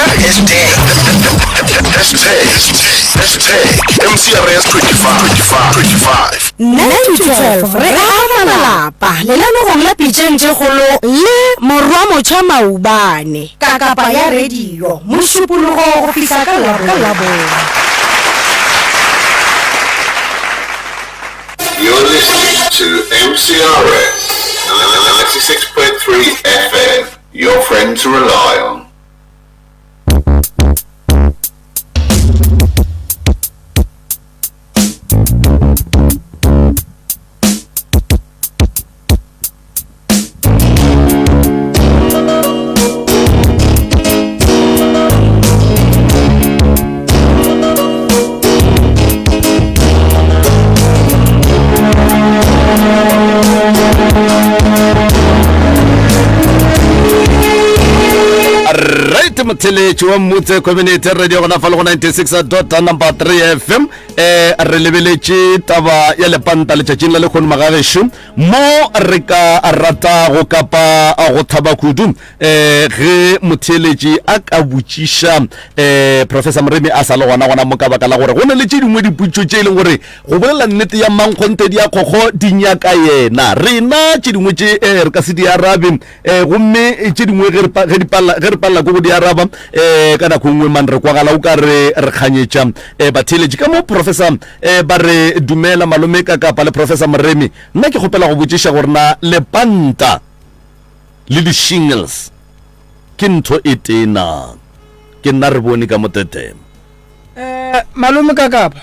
#MCRS25 9-12 re aga malapa lelanogong la pitšeng tše kgolo le morwa motšha maubane ka kapa ya radio mošupologo go fihla ka labona. You're listening to MCRS 96.3 FM, your friend to rely on. Motheletse wa Motse Community Radio gona fa le go 96.3 FM re lebeletse taba ya lepanta le tšatšing la le khone magagesho mo re ka rata go kapa go thaba kudu ge Motheletse a ka botšiša Professor Mremi a sa le gona mo ka baka la gore gona le tše dingwe diputšo tše leng gore go bolela nnete ya mankgonte di a khokgo dinyaka yena rena tše dingwe tše re ka se di arabe gomme tše dingwe ge re palla go di araba kana kongwe man re kwagala o ka re kganyetša batheletši ka mo Professor ba re dumela malome ka kapa le Professor Mremi nna ke kgopela go botšiša gore na lepanta le di-shingles ke ntho e tena ke nna re bone ka motetema malome ka kapa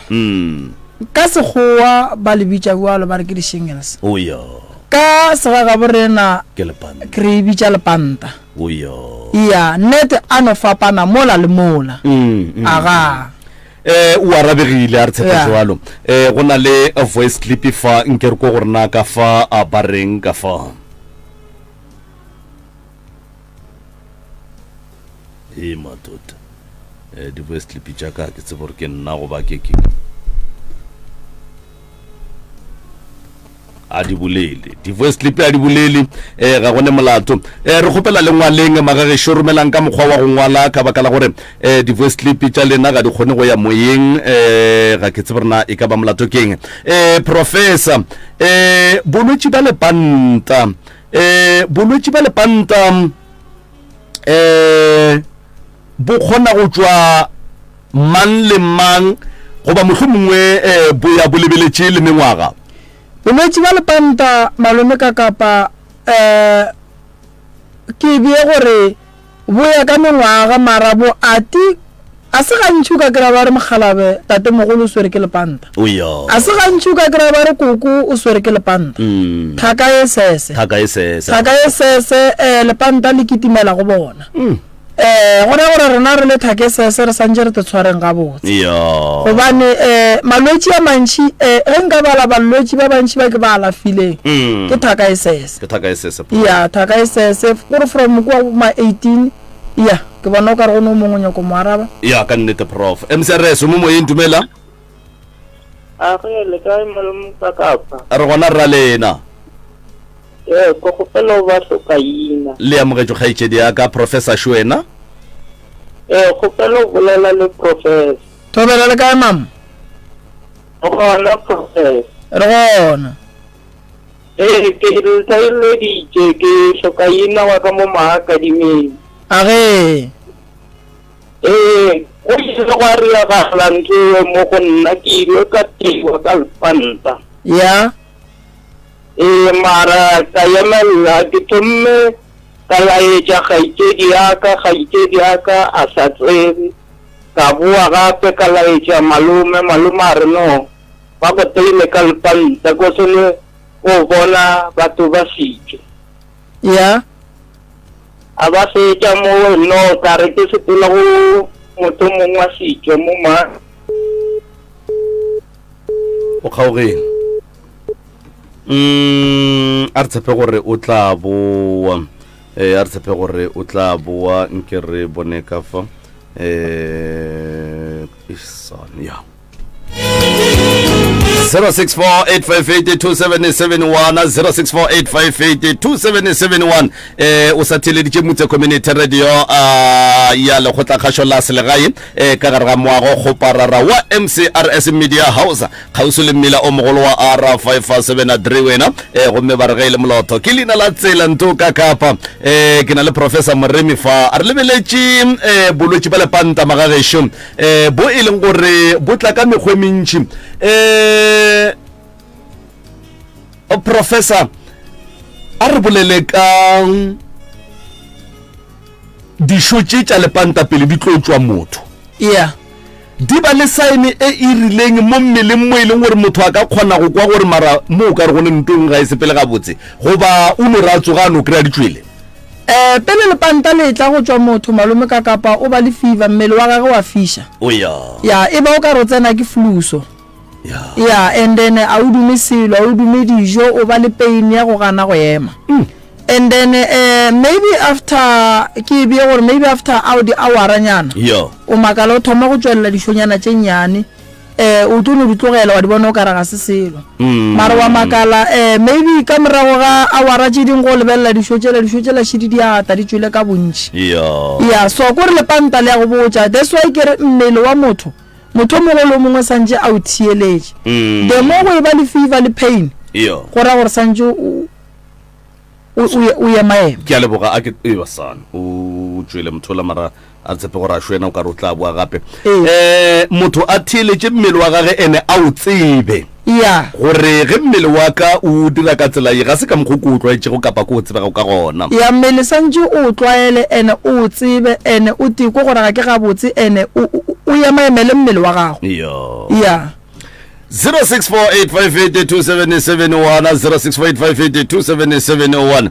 ka sekgowa ba le bitša bjalo ba re ke di-shingles oyo ka sega borena ke lepanta ke re bitša lepanta oyo ya nnete a no fapana mola le mola aga o arabegile a re tshepa jalo go na le a voice clip fa nke re ko gore na ka fa a bareng ka fa matota di voice clip tša ka ke tsebo re ke nna go ba ke a di bolele di voice clip a di bolele ga gone molato re gopela le ngwaleng magagesho romelang ka mokgwa wa go ngwala ka baka la gore di voice clip tša lena ga di kgone go ya moyeng ga ke tsebe rena e ka ba molato keng Professor bolwetši ba lepanta bo kgona go tšwa mang le mang goba mohlomongwe bo ya bolebeletše le mengwaga bolwetši ba lepanta malome ka kapa ke bie gore bo ya ka mengwaga marabo ati a se gantši ka kry ba re mogalabe tate mogolo o swere ke lepanta a se gantši ka kry ba re koko o swere ke lepanta thaka e sese lepanta le kitimela go bona gore rena re le thake sese re santse re te tshwareng ga botse gobane malwetši a mantši nka bala balwetši ba bantši ba ke ba alafileng ke thaka e sese ya thaka e sese gore from kwa ma 18 ya ke bona o ka re go no mongwe nyako mo araba ya ka nnete Prof MCRS mo moyeng dumela a re le ka malome ka kapa re gona ra lena go gopela ba hlokaina le amogetšo kgaetšedi ya ka Professor Shwena gopela bolela le Professor thobela le kae mam gona Professor re gona ke re taile ke hlokaina wa ka mo maakadimeng age o ile go a ria ga lantse mo go nna ke ile ka tiwa ka lepanta ya mara ka yamela ke tumme ka laetša kgaitsedi yaka a sa tsebe ka bua gape ka laetša malume a re no ba go teile ka lepanta ko sone o bona batho ba sitše ya a ba fetša mo no ka re ke sepela go motho mongwe wa sitše mo ma o kgaogeng a re tshepe gore o tla boa a re tshepe gore o tla boa nke re bone ka fa son ya 0648582771 o sa theleditše motse community radio ya lekgotlakgašo la selegae ka gare ga moago kgoparara wa MCRS Media House kgauso le mmila o mogolo wa R557 wena gomme ba re ge ile molotho ke leina la tsela nto ka kapa ke na le professor Moremi fa a re lebeletše bolwetši ba lepanta magagešo bo e leng gore bo tla ka mekgwe mentši professor a re bolele ka dišo tše tša lepanta pele di tlo tšwa motho ya di ba le saene e e rileng mo mmeleng mo e leng gore motho a ka kgona go kwa gore mara mo o ka re gone ntong ga e sepele ga botse goba o no re a tsoga a no kry-a ditšwele pele lepanta le tla go tšwa motho malome ka kapa o ba le fever mmele wa gage wa fisha ya e ba o ka re o tsena ke fluso ya and then a o dume selo a o dume dijo o ba le pain ya go gana go ema and then maybe after out the hour nyana o makala o thoma go tswela dishonyana tše nyane o tlo no di tlogela wa di bona o ka raga se selo mara wa makala maybe ka morago ga hour tše ding go lebelela dishotšela šidi di ata di tswile ka bontši ya so go re lepanta le ya go botša that's why ke re mmele wa motho mogolo mongwe santse a o thieletše the more go e ba le fever le pain go ra gore santse o ya maema ke a leboga a ke ba sana o tswele mothola mara a tsepe gore a shwena o ka re o tla boa gape motho a thieletše mmele wa gage ene a o tsebe ya gore ge mmele wa ka o dira ka tsela ye ga se ka mokgwa ko o tlwaetšego kapa ko o tsebega ka gona ya mmele santse o tlwaele ene o tsebe ene o tiko gore ga ke ga botse ene o ya maemele mmele wa gago ya 0648582771 0648582771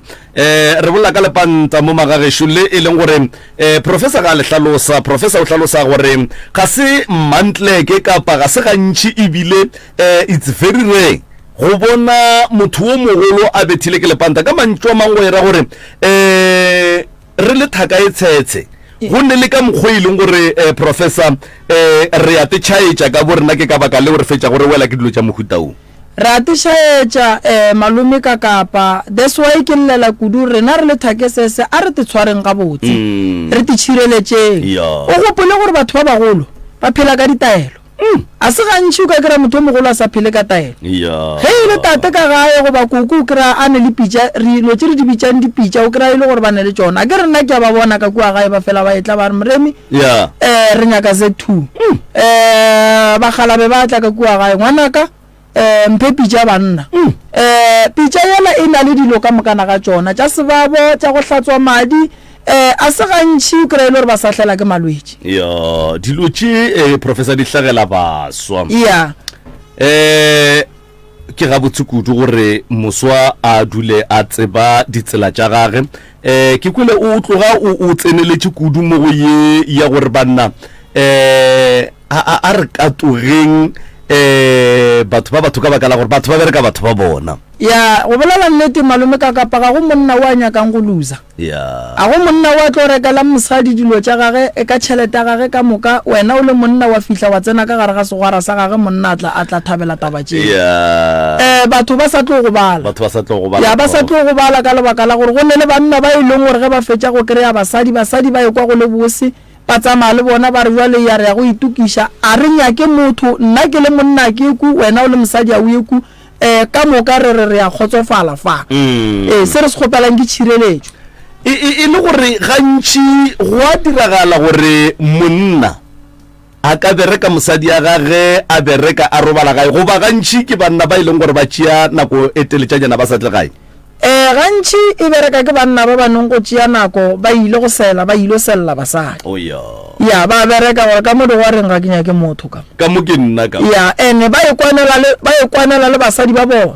re bolla ka lepanta mo magagešo le e leng gore professor ga le hlalosa professor o hlalosa gore ga se mantleke kapa ga se gantši ebile it's very rare go bona motho o mogolo a bethile ke lepanta ka mantšo mangwe era gore re le thaka e tshetse go ne le ka mokgwa e leng gore professor re a tetšhaetša ka borena ke ka baka le gore fetša gore wela ke dilo tša mohutao re a tetšhaetša malome ka kapa that's why ke llela kudu rena re le thake sese a re te tshwareng ga botse re te tšhireletšeng o gopole gore batho ba bagolo ba phela ka ditaelo a se gantši o ka kry-a motho o mogolo a sa phele ka taelo ge e le tate ka gae goba koko o kry-a a ne le pitša lo tše re di bitšang dipitša o kry-a e le gore ba ne le tšona a ke re nna ke a ba bona ka kua gae ba fela ba etla ba re Moremi re nyaka Z2 bagalabe ba tla ka kua gae ngwanaka mphe pitša banna pitša yela e na le dilo ka mokana ga tšona tša sebabo tša go hlatswa madi a se gantši o kry-a e le gore ba sa hlela ke malwetši dilo tše professor di hlagela baswa ke ga botse kudu gore moswa a dule a tseba ditsela tša gage ke kwele o tloga o tseneletše kudu mo go ye ya gore banna a re katogeng batho ka baka la gore batho ba bereka batho ba bona ya go bolela nnete malome ka kapa ga go monna wa nyakang go loser a go monna wa tlo rekela mosadi dilo tša gage ka tšhelete ya gage ka moka wena o le monna wa fihla wa tsena ka gare ga segwara sa gage monna a tla thabela taba tše batho ba sa tlo go bala ba sa tlo go bala ka lebaka la gore go ne le banna ba e leng gore ge ba fetša go kry-a basadi ba e kwa go le bose ba tsamaya le bona ba re jwale ya re ya go itukiša a re nyake motho nna ke le monna ke ku wena o le mosadi a o ye ku ka moka re a kgotsofala fa se re se kgopelang ke tšhireletšo e le gore gantši go a diragala gore monna a ka bereka mosadi ya gage a bereka a robala gae goba gantši ke banna ba e leng gore ba tšea nako e teletšanyana ba sa tle gae gantši e bereka ke banna ba banong go tšea nako ba ile go sela ba ile selela basadi ya ba bereka gore ka modo wa reng ga ke nyake motho ka mo ke nna ka ya ene ba e kwanela le basadi ba bona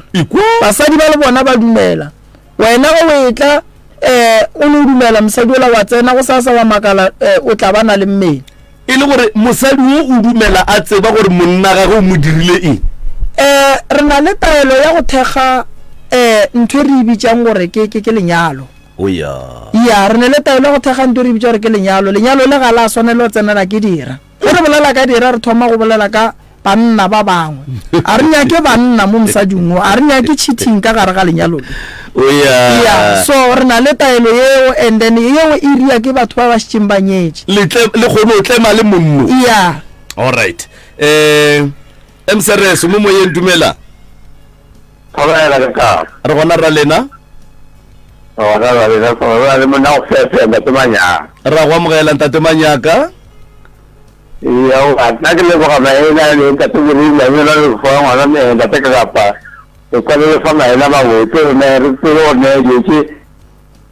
basadi ba le bona ba dumela wena go etla o ne o dumela mosadi ola wa tsena go sasa wa makala o tla bana le mmele e le gore mosadi o dumela a tseba gore monna gage o mo dirile eng re na le taelo ya go thega ntho re ibitsang gore ke lenyalo ya re ne le taelo ya go thega ntho re ibitsa gore ke lenyalo le ga la swanela o tsenela ke dira go re bolela ka dira re thoma go bolela ka banna ba bangwe a re nyake banna mo mosading a re nyake cheating ka gare ga lenyalo ya so re na le taelo yeo and then yeo e ria ke batho ba ba shitseng ba nyetse le kgone o tlema le monno ya all right msrs mo moyeng dumela re gona ra lena ra go amogela ntate Manyaka nna ke leboga maena le ntate Borile le le fa ngwana me ntate ka kapa e ka le fa maena ba botse me re tsere o ne ditse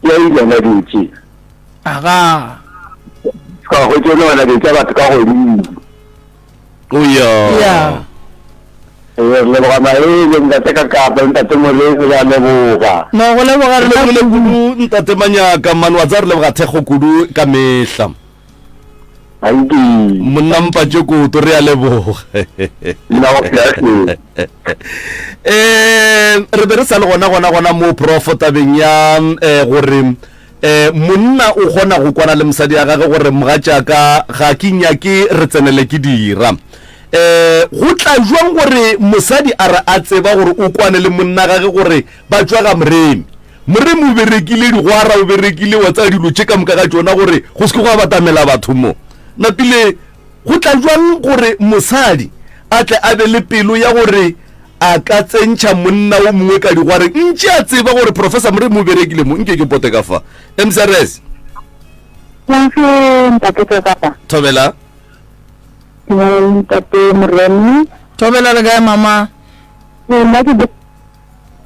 ye ile na ditse aga ka go tsone na ditse ba ka go ya le leboga maena ntate ka kapa ntate Morile ya leboga no go leboga re le kudu ntate Manyaka man wa tsare leboga thego kudu ka mehla monna mpa tšeko to re a leboga re be re sa le gona mo profo tabeng ya gore monna o kgona go kwana le mosadi ya gage gore mogatšaka ga ke nyake re tsenele ke dira go tla jwang gore mosadi a re a tseba gore o kwane le monna gage gore ba tswa ga moremi o berekile digwara o berekile wa tsa dilo tše ka moka ga tsona gore go se ke go batamela batho mo napile go tla jwang gore mosadi a tle a be le pelo ya gore a ka tsentšha monna o mongwe ka digware ntše a tseba gore professor Moremi o berekile mo nke ke pote ka fa msrs thobela ntate Moremi thobela le kae mama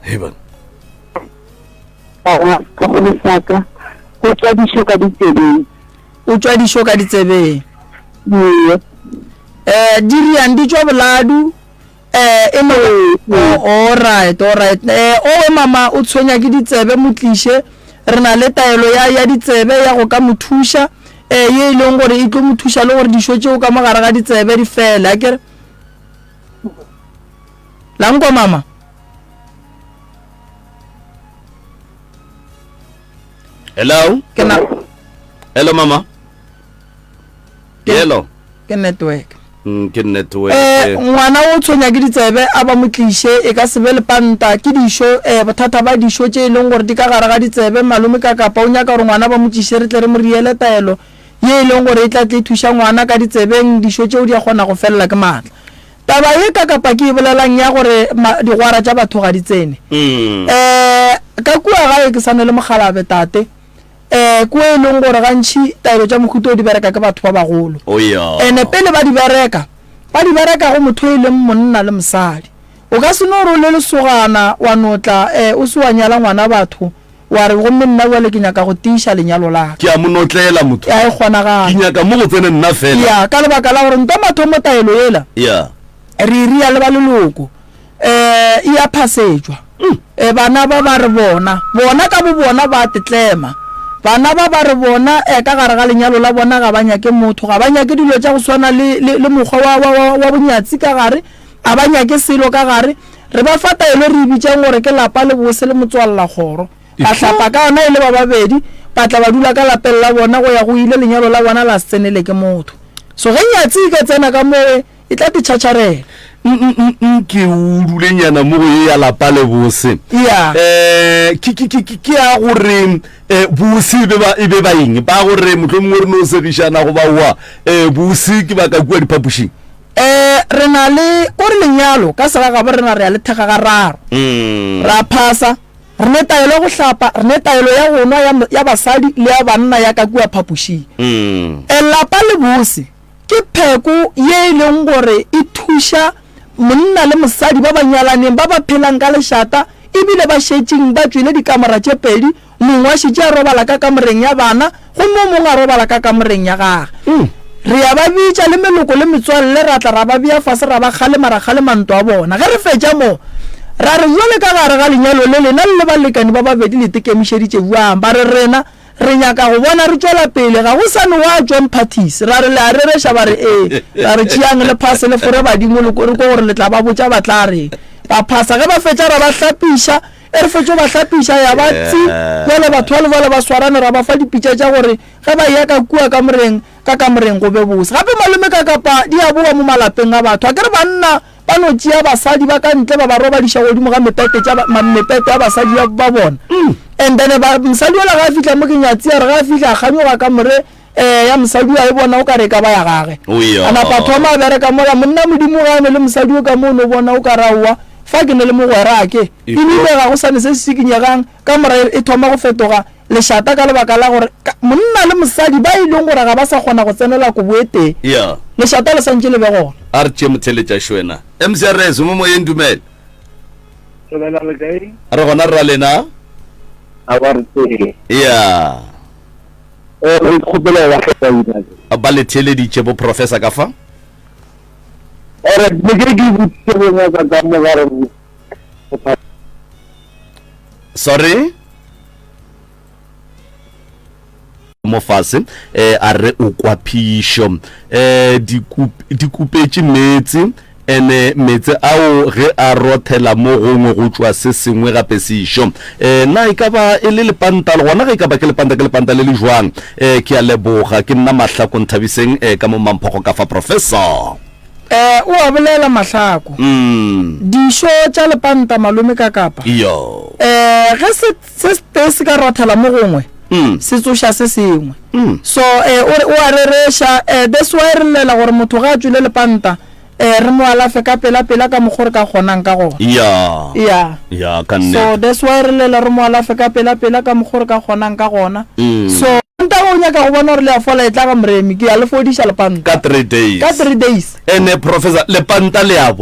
heban ka go lesaka go tswa dišo ka ditsebeng o tswa dišo ka ditsebeng di riang di tswa boladu all right o mama o tshwenya ke ditsebe mo tliše re na le taelo ya ditsebe ya go ka mothuša ye e leng gore e tlo mothuša le gore dišo tšeo ka mogare ga ditsebe di fela kere lanko mama hello mama hello ke network ngwana o tshwenya ke ditsebe a ba motliše e ka sebe le panta ke dišo bothata ba dišo tše e leng gore di ka gare ga ditsebe malome ka kapa o nyaka gore ngwana ba motliše re tle re mo riele taelo ye e leng gore e tla tle thuša ngwana ka ditsebeng dišo tšeo di a kgona go felela ke maatla taba ye ka kapa ke e bolelang ya gore digwara tša batho ga di tsene ka kua gae ke sane le mogalabe tate ko e leng gore gantši taelo tša mohuto o di bereka ke batho ba bagolo ene pele ba di bereka go motho e leng monna le mosadi o ka se no re o le lesogana wa notla o se wa nyala ngwana batho wa re gomme nna jale ke nyaka go tiiša lenyalo laka ke a monotlela motho ya e kgonagala ke nyaka mo go tsene nna fela ya ka lebaka la gore nto mathomo taelo yela re iria le ba leloko e a phasetswa bana ba re bona ka bo bona ba tetlema bana ba re bona ka gare ga lenyalo la bona ga ba nyake motho ga ba nyake dilo tša go swana le mokgwa wa bonyatsi ka gare a ba nyake selo ka gare re ba fa taelo re ibitsang gore ke lapa le bose le motswalela kgoro ba hlapa ka ona e le ba babedi ba tla ba dula ka lapeng la bona go ya go ile lenyalo la bona la tsenele ke motho so ge nyatsi ka tsena ka moe e tla tšhatšarela ke o dulenyana mo go ye ya lapa le bose ke a gore bose e be ba eng ba gore motlho mongwe re no o segišana go baoa bose ke ba ka kua diphapošing re na le kore lenyalo ka sega gabo re na re ya le thega ga raro ra phasa re ne taelo go hlapa re ne taelo ya gona ya basadi le ya banna ya ka kua phapushi lapa le bose ke pheko ye leng gore e thusha monna le mosadi ba banyalaneng ba ba phelang ka leshata ebile ba shetšing ba tswile dikamera tše pedi mongwe a šetše a robala ka kamoreng ya bana gomme o mongwe a robala ka kamoreng ya gage re ya ba bitša le meloko le metswalle ra tla ra ba bea fase ra ba kgale manto a bona ge re fetša mo ra re jole ka gare ga lenyalo le lena le balekane ba babedi le tekemišeditše buang ba re rena re nyaka go bona re tšwela pele ga go sane wa John Parties ra re le a rereša ba re ra re tšeang le phase le fore badimo le ko gore le tla ba botša ba tla re ba phasa ge ba fetša ra ba hlapiša re fetša ba hlapiša ya batsi jale batho ba le ba swarane ra ba fa dipitša tša gore ge ba ya ka kua ka kamoreng go be bose gape malome ka kapa di a boa mo malapeng a batho a ke re banna ba no tšea basadi ba ka ntle ba ba robadiša godimo ga mepete ya basadi ba bona and then mosadi ola ga a fitlha mo ke nyatsi a re ga a fitlha a kganyoga ka more ya mosadi a e bona o ka re ka ba ya gage a napa thoma a bereka mola monna modimo gane le mosadi o ka mo no bona o ka raowa fa ke ne le mogwera ake ebile ga go sane se se sekinyegang ka mora e thoma go fetoga leshata ka lebaka la gore monna le mosadi ba e leng gore ga ba sa kgona go tsenela ko boete leshata le santse le be gona a re tšee motheletša šwena MCRS mo moyeng dumele re gona re ra lena ba letheleditše bo professor ka fa sorry mo fase a re o kwa phišo dikupetše metsi ene metse ao ge a rothela mo gongwe go tšwa se sengwe gape sešo na e ka ba e le lepanta le gona ge e ka ba ke lepanta le le jwang ke a leboga ke nna Mahlako Nthabiseng ka mo Mamphogo ka fa professor o a bolela Mahlako dišo tša lepanta malome ka kapa yo ge se ka rothela mo gongwe se tsoša se sengwe so o a rereša that's why re lela gore motho ga a tswile lepanta re mo alafe ka pela ka mogore ka kgonang ka gona ya ka nne so that's why re lela re mo alafe ka pela ka mogore ka kgonang ka gona so nta go nyaka go bona gore le a fola e tla ga moremi ke ya le fodiša lepanta ka 3 days ene professor lepanta le a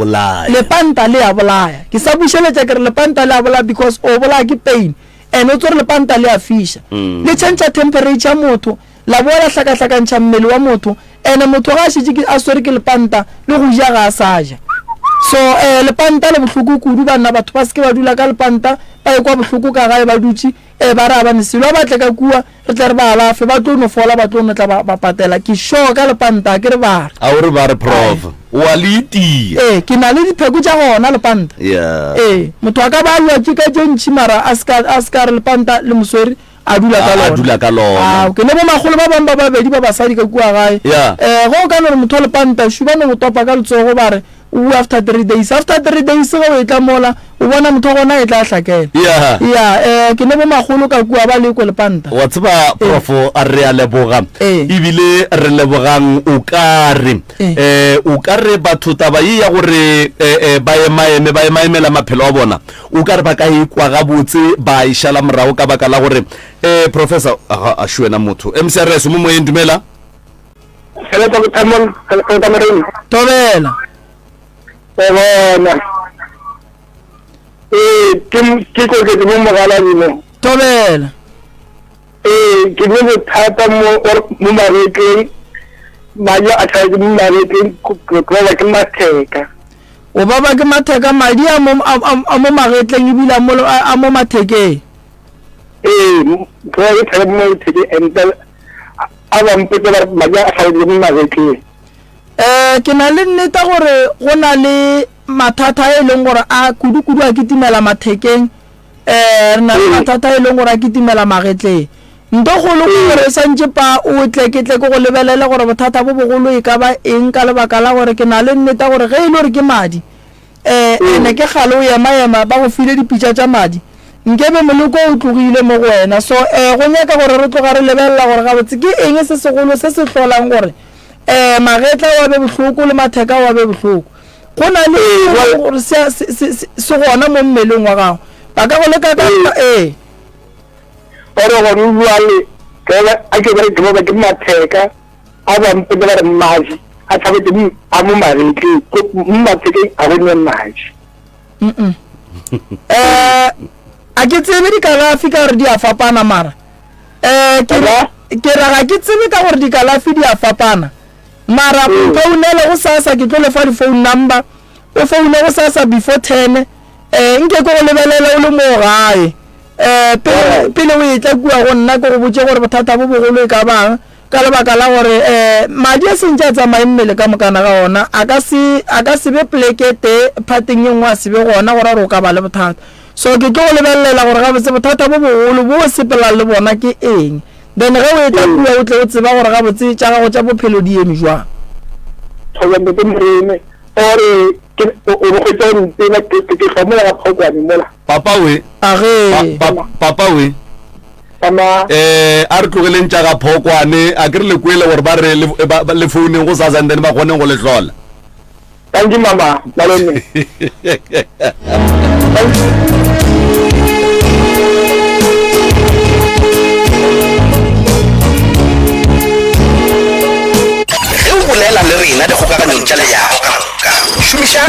bolaya ke sa bušeletša ke re lepanta le a bolaya because o bolaya ke pain and o tsore lepanta le a fiša le change temperature motho la bola hlaka-hlakantšha mmele wa motho ene motho ga a šetše a swere ke lepanta le go ja ga a sa ja so lepanta le bohloko kudu banna batho ba seke ba dula ka lepanta ba e kwa bohloko ka gae ba dutše ba re a bane selo a batle ka kua re tle re ba alafe ba tlo no fola ba tlo no tla ba patela ke sure ka lepanta ke re ba re a o re ba re prof wa le itia ke na le dipheko tša gona lepanta motho a ka ba lwa ke ka tšentšhi mara a ska re lepanta le moswere a dula ka lona ke ne bo magolo ba bang ba babedi ba basadi ka kua gae go ka no re motho lepanta šubane go topa ka letsogo ba re after 3 days ge o e tla mola o bona motho gona e tla hlakela ke ne bo magolo ka kua ba le ko lepanta wa tseba prof a re a leboga ebile re lebogang o ka re batho taba ye ya gore ba emaemela maphelo a bona o ka re ba ka ikwa ga botse ba išala morago ka baka la gore professor a šwena motho MCRS mo moyeng dumela tobela bona ke ko ke mo mogala dino tobela ke ne bothata mo maretleng maya a tla mo maretleng ko ba ke matheka o baba ke matheka madi a mo maretleng ebile a mo mathekeng ko e tla mo theke enta a ba mpete ba madi a tla mo maretleng ke na le nnete gore go na le mathata e leng gore a kudu a kitimela mathekeng re na le mathata e leng gore a kitimela magetleng ntogolo gore santse pa o tle go lebelele gore bothata bo bogolo e ka ba eng ka lebaka la gore ke na le nnete gore ge e le gore ke madi ene ke gale o ema ba go file dipitša tša madi nkebe moloko o tlogile mo go wena so go nyaka gore re tloga re lebelela gore gabotse ke eng se segolo se se tlolang gore magetla wa be bohloko le matheka wa be bohloko go na le gore se gona mo mmeleng wa gago ba ka go leka ka ore go ruale ke a ke ba ke matheka a ba mpela re mmaji a thabetse a mo mareke ko mmatheke a go nne mmaji a ke tsebe di kalafi ka re di a fapana mara ke raga ke tsebe ka gore di kalafi di a fapana mara founele go sasa ke tlo le fa di phone number o foune go sasa before 10 nke go lebelela o le mo gae pele o etla kua go nna go botse gore bothata bo bogolo e ka bang ka lebaka la gore madi a sentse a tsamaye mmele ka mokana ga ona a ka se be plekete phating engwe a se be gona gore o ka ba le bothata so ke tlo lebelela gore ga botse bothata bo bogolo bo sepela le bona ke eng then ga o etla kua o tle o tseba gore ga botse tša gago tša bophelo di eme jwang thobe mrene ore ke o go tsena tsena ke khamola ga phokwane mola papa we papa we ama a re tlogeleng tša ga phokwane a ke re le kwele gore ba re le founeng go sa santene ba kgoneng go le tlola thank you mama malone bolela le rena dikgokaganong tša leyago ka moka šomiša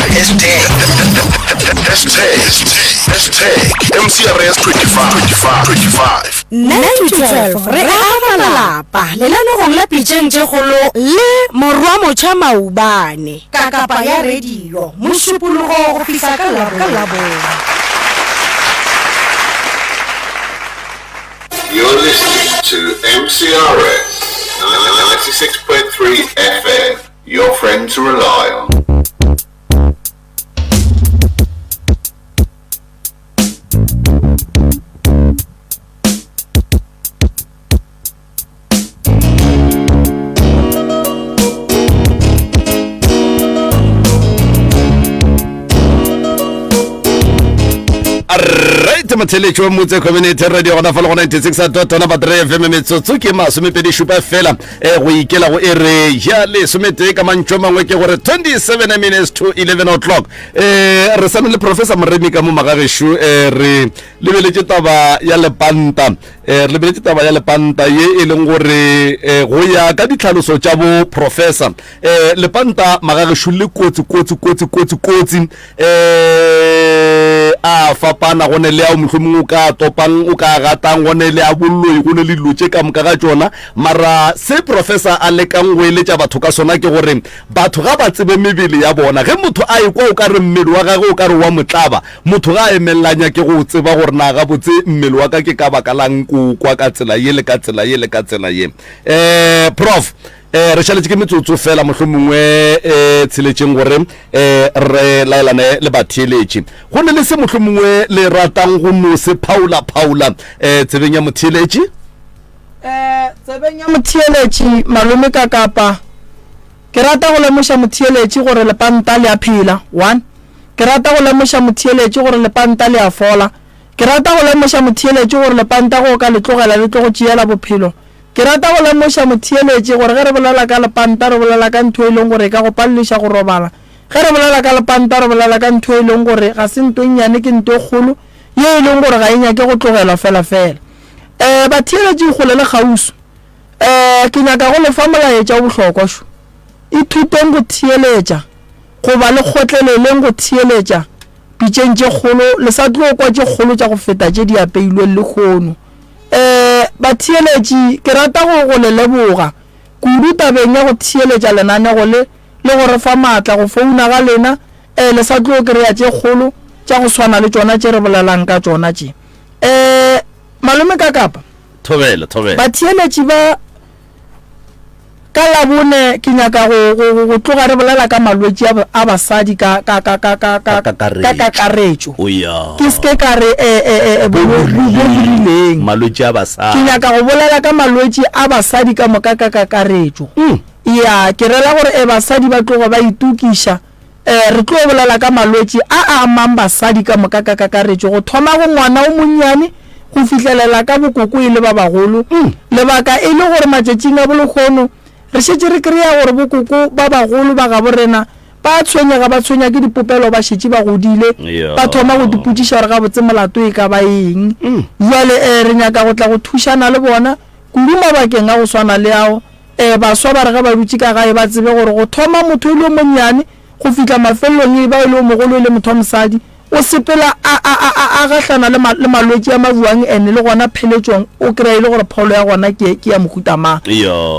Hashtag MCRS 25 9-12 re aga malapa lelanegong la pitšeng tše kgolo le morwa motšha maubane ka kapa ya radio mošupologo go fihla ka labone. You're listening to MCRS 96.3 FM, your friend to rely on. Matheletse wa motse community radio gona fa le go 96.3 FM metsotso ke masomepedi shupa fela go ikela go ere ya le somete ka mantšho mangwe ke gore 27 minutes to 11 o'clock re sane le professor Moremi ka mo magagesho re lebeletse taba ya lepanta ye e leng gore go ya ka ditlhaloso tša bo professor lepanta magagesho le kotsi a fapana gone le a mohlomong o ka topang o ka gatang gone le a bolloi gone le dilotse ka moka ga tsona mara se professor a lekang go eletša batho ka sona ke gore batho ga ba tsebe mebele ya bona ge motho a ekwa o ka re mmele wa gage o ka re wa motlaba motho ga a emelelanya ke go tseba gore na ga botse mmele wa ka ke ka baka la nko kwa ka tsela ye le ka tsela ye prof re šaletše ke metsotso fela mohlomongwe tsheletseng gore re laelane le batheeletše go ne le se mohlomongwe le ratang go no se phaula tsebeng ya motheeletše tsebeng ya motheeletše malome ka kapa ke rata go lemoša motheeletše gore lepanta le a phela 1 ke rata go lemoša motheeletše gore lepanta le a fola ke rata go lemoša motheeletše gore lepanta go ka le tlogela le tlo go tšeela bophelo ke rata go lemoša motheeletše gore ge re bolela ka lepanta re bolela ka ntho e leng gore ka go palliša go robala ge re bolela ka lepanta re bolela ka ntho e leng gore ga se ntho nnyane ke ntho e kgolo ye e leng gore ga e nyake go tlogelwa fela batheeletše kgole le gauso ke nyaka go lefa molaetša o bohlokwa šo ithuteng go theeletša goba le kgotleleleng go theeletša pitšeng tše kgolo le sa tlo kwa tše kgolo tša go feta tše di apeilweng le kgono batheeletši ke rata go le leboga kudu tabeng ya go theeletša lenanego le gore fa maatla go founa ga lena le sa tlo kry-a tše kgolo tša go swana le tšona tše re bolelang ka tšona tše malome ka kapa thobela batheeletši ba ka labone ke nyaka go tloga re bolela ka malwetši a basadi ka kakaretšo ke seke ka re borileng malwetši a basadi ke nyaka go bolela ka malwetši a basadi ka moka ka kakaretšo ya ke rela gore basadi ba tloga ba itukiša re tlo bolela ka malwetši a amang basadi ka moka ka kakaretšo go thoma go ngwana o monnyane go fihlelela ka bokoko e le ba bagolo lebaka e le gore matšatšing a bolekgono re šetse re kry-a gore bokoko ba bagolo ba ga borena ba tshwenya ke dipopelo ba shetse ba godile ba thoma go diputisha re ga botse molato e ka ba eng jwale re nyaka go tla go thushana le bona kuduma bakeng ga go swana le ao ba swa ba re ga ba dutse ka gae ba tsebe gore go thoma motho le monnyane go fitla mafelong e ba ile mogolo le motho mosadi o sepela a gahlana le malwetse a mabuang ene le gona pheletsong o kry ile gore pholo ya gona ke ya mohuta mang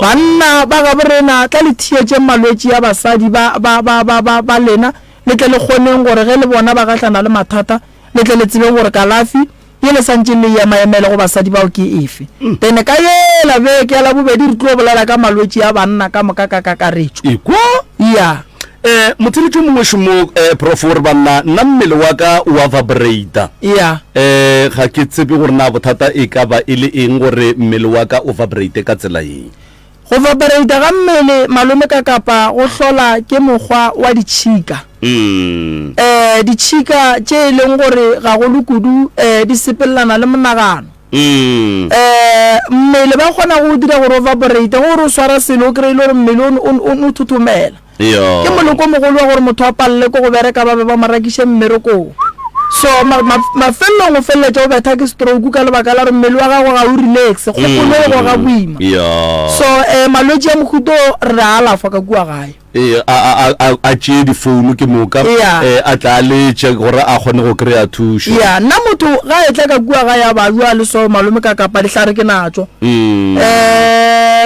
banna ba ga borena tla le thietse malwetse ya basadi ba lena le tle le kgoneng gore ge le bona ba gahlana le mathata le tle le tsebe gore kalafi ye le santse le ya maemele go basadi bao ke efe tene ka yela beke ya la bobedi re tlo bolela ka malwetse ya banna ka moka ka kakaretso ya motsheletse mongwe šomo prof gore banna nna mmele wa ka wa vibrata ga ke tsebe gore na bothata e ka ba e le eng gore mmele wa ka o vibrate ka tsela eng go vibrata ga mmele malome ka kapa go hlola ke mokgwa wa ditšhika ditšhika tše e leng gore ga go lokudu di sepelelana le monagano mmele ba kgona go dira gore o vibrate gore o swara selo o kry-ile gore mmele o thothomela ke moloko mogolo wa gore motho a palele ko go bereka ba be ba marakishe mmerekong so mafelong o feleletša o betha ke stroke ka lebaka la re mmele wa gago ga o relax kgopolo go ga boima so malwetse ya mohuto re alafa ka kua gae a tšee difounu ke moka a tla letše gore a kgone go kry-a thušo nna motho ga e tla ka kua gae a bajwa le so malome ka kapa dihlare ke natso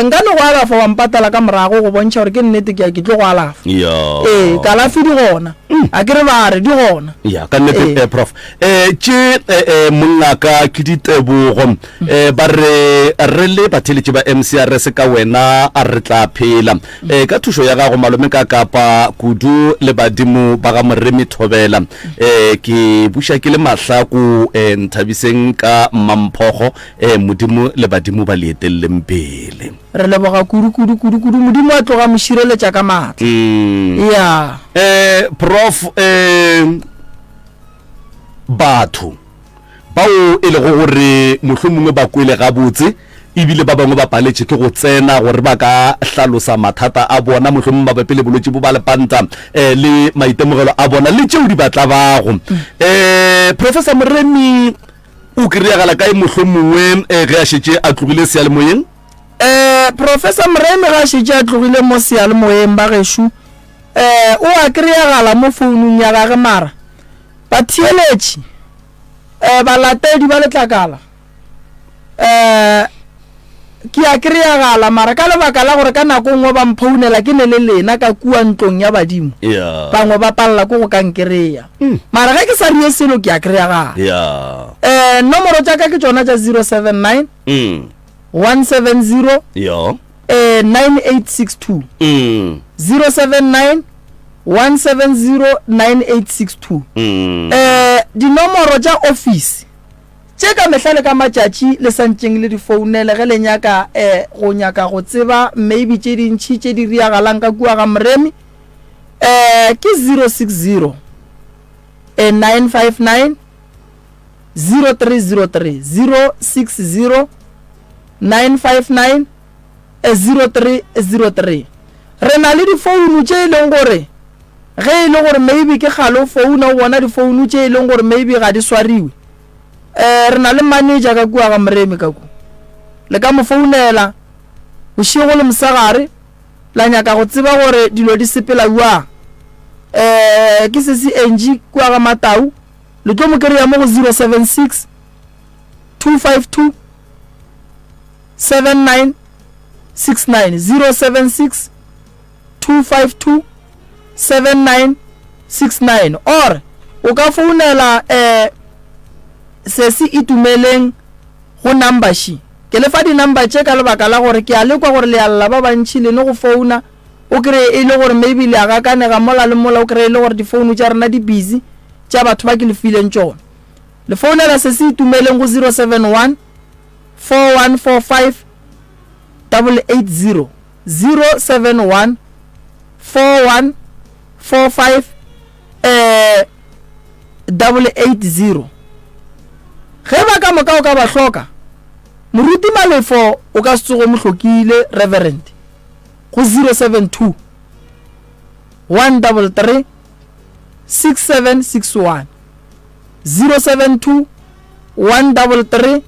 nkane go alafa wa mpatala ka morago go bontšha gore ke nnete ke tlo go alafa kalafi di gona a ke re ba re di gona ka nnete prof tše mongaka ke ditebogo ba re le batheletše ba MCRS ka wena a re tla phela ka thušo ya gago malome ka kapa kudu le badimo ba ga Moremi Thobela ke buša ke le mahlaku nthabiseng ka Mamphogo modimo le badimo ba leeteleleng pele re leboga kudu modimo a tloga mošireletša ka maatla prof batho bao e le gore mohlomongwe ba kwele gabotse ebile ba bangwe ba paletše ke go tsena gore ba ka hlalosa mathata a bona mohlomongwe ba bapele bolwetse bo ba lepanta le maitemogelo a bona le tšeo di batla bago Professor Moremi o kry-agala kae mohlomongwe ge a šetše a tlogile seyalemoyeng Professor Moremi ga a šetše a tlogile mo seyalemoyeng ba gešo o a kry-agala mo founung ya gage mara batheeletši balatedi ba letlakala ke a kry-agala mara ka lebaka la gore ka nako nngwe ba mphounela ke ne le lena ka kua ntlong ya badimo bangwe ba palela ko go ka nkry-a mara ga ke sa rie selo ke a kry-agala nomoro tša ka ke tsona tša 079 170 9862 079 170 9862 dinomoro tša office tše ka mehlale ka matšatši le santšeng le difounele ge le nyaka go nyaka go tseba maybe tše dintšhi tše di riagalang ka kua ga Moremi ke 060 959 0303 060 959 0303 re na le difounu tše e leng gore ge e le gore maybe ke galo founa o bona difounu tše e leng gore maybe ga di swariwe re na le manager ka kua ga Moremi ka ku le ka mo founela bošego le mosagare la nyaka go tseba gore dilo di sepela jwang ke se CNG kua ga Matau le tlo mo kry-a mo go 076 252 7969 076 252 7969 or o ka founela se se itumeleng go number shi ke le fa di number tše ka lebaka la gore ke a le kwa gore le alla ba bantši le no go founa o kry e le gore maybe le aga ka nega mola le mola o kry le gore di phone tša rena di busy tša batho ba ke le fileng tšona le founela se se itumeleng go 071 4145 880 071 4145 880 ge ba ka moka o ka ba hloka moruti malefo o ka se tsogo mohlokile reverend go 072 133 6761 072 133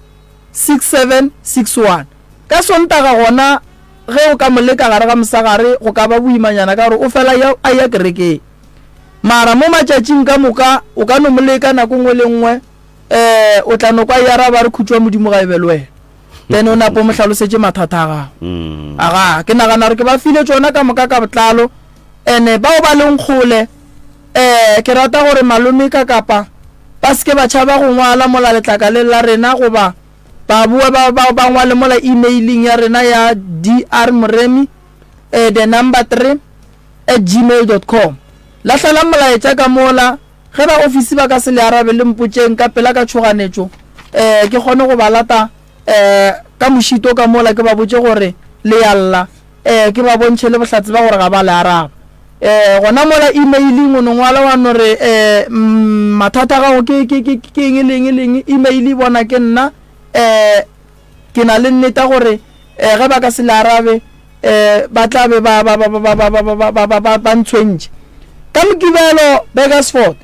6761 ka sontaga gona ge o ka moleka gare ga mosagare go ka ba boimanyana ka gore o fela a ya kerekeng mara mo matšatšing ka moka o ka no moleka nako ngwe le ngwe o tla no kwa yara ba re khutšwa modimo ga ebe le wena then o napo mo tlhalosetse mathata a gago aga ke nagana re ke ba file tsona ka moka ka botlalo ene bao ba leng kgole ke rata gore malome ka kapa ba ske ba tšhaba go ngwala mola letlakale la rena goba ba bua ba ngwale mola emailing ya rena ya drmoremi the number 3@gmail.com la hlala molaetša ka mola ge ba ofisi ba ka se le arabe le mpotšeng ka pela ka tšhoganetšo ke kgone go ba lata ka mošito ka mola ke ba botše gore le yalla ke ba bontšhe le bohlatse ba gore ga ba le araba gona mola emailing o nongwala wa no re mathata gago ke eng email bona ke nna ke na le nneta gore ge ba ka se le arabe ba tla be ba ntshwentše ka mokibelo Bakersford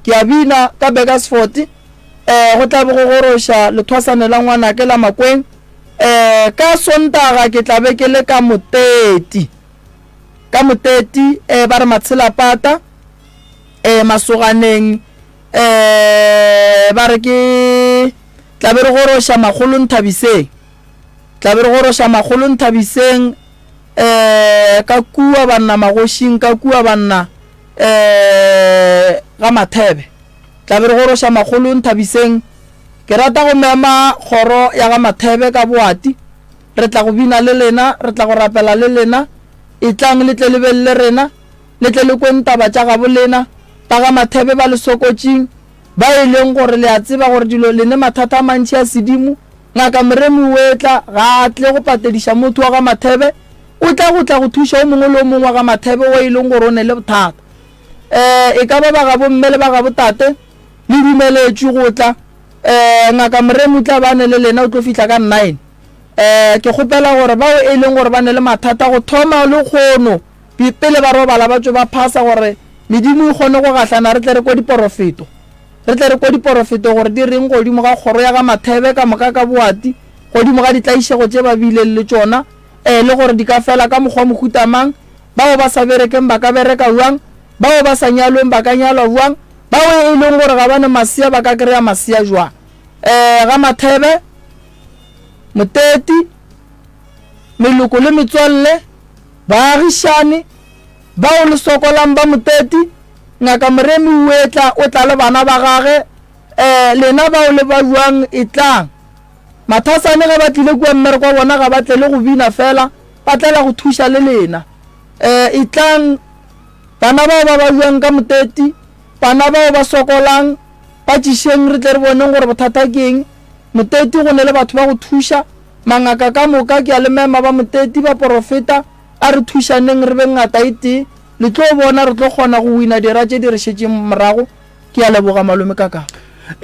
ke a bina ka Bakersford go tla be go goroša lethwasane la ngwana ke la Makweng ka sontaga ke tla be ke le ka moteti ba re Matshela Pata masoganeng ba re ke tla be re goroša Magolong Thabiseng ka kua banna magošing ka kua banna ga Mathebe tla be re goroša Magolong Thabiseng ke rata go mema kgoro ya ga Mathebe ka Boati re tla go bina le lena re tla go rapela le lena e tlang le tle le belle rena le tle le kwentaba tša gabo lena ba ga Mathebe ba le sokotšing ba e leng gore le a tseba gore dilo le ne mathata a mantši a sedimo ngaka Moremi wetla ga tle go patediša motho wa ga Mathebe o tla go thuša o mongwe le o mongwe wa ga Mathebe wa e leng gore o ne le bothata e ka ba ga bomme le ba ga botate le dumeletše go tla ngaka Moremi tla ba ne le lena o tlo fihla ka 9 ke kgopela gore bao e leng gore ba ne le mathata go thoma le kgono pele ba robala ba tšwe ba phasa gore medimo e kgone go gahlana re tle re kwa diporofeto gore di reng godimo ga kgoro ya ga Mathebe ka moka ka Boati godimo ga ditlaišego tše ba bile le tšona le gore di ka fela ka mokgwa mohutamang bao ba sa berekeng ba ka bereka bjang bao ba sa nyalweng ba ka nyalwa bjang bao e leng gore ga bane masia ba ka kry-a masia jwang ga Mathebe moteti meloko le metswalle baagišane bao le sokolang ba moteti ngaka Moremi wetla o tla le bana ba gage lena bao le ba buang e tlang mathasane ga ba tlile kua mmereko wa bona ga ba tle le go bina fela ba tlela go thuša le lena e tlang bana bao ba buang ka moteti bana bao ba sokolang ba tšešeng re tle re boneng gore bothata ke eng moteti go ne le batho ba go thuša mangaka ka moka ke a le mema ba moteti ba porofeta a re thušaneng re be ngata ete le tlo bona re tlo kgona go wina dira tše di re šetšeng morago ke a leboga malome kaka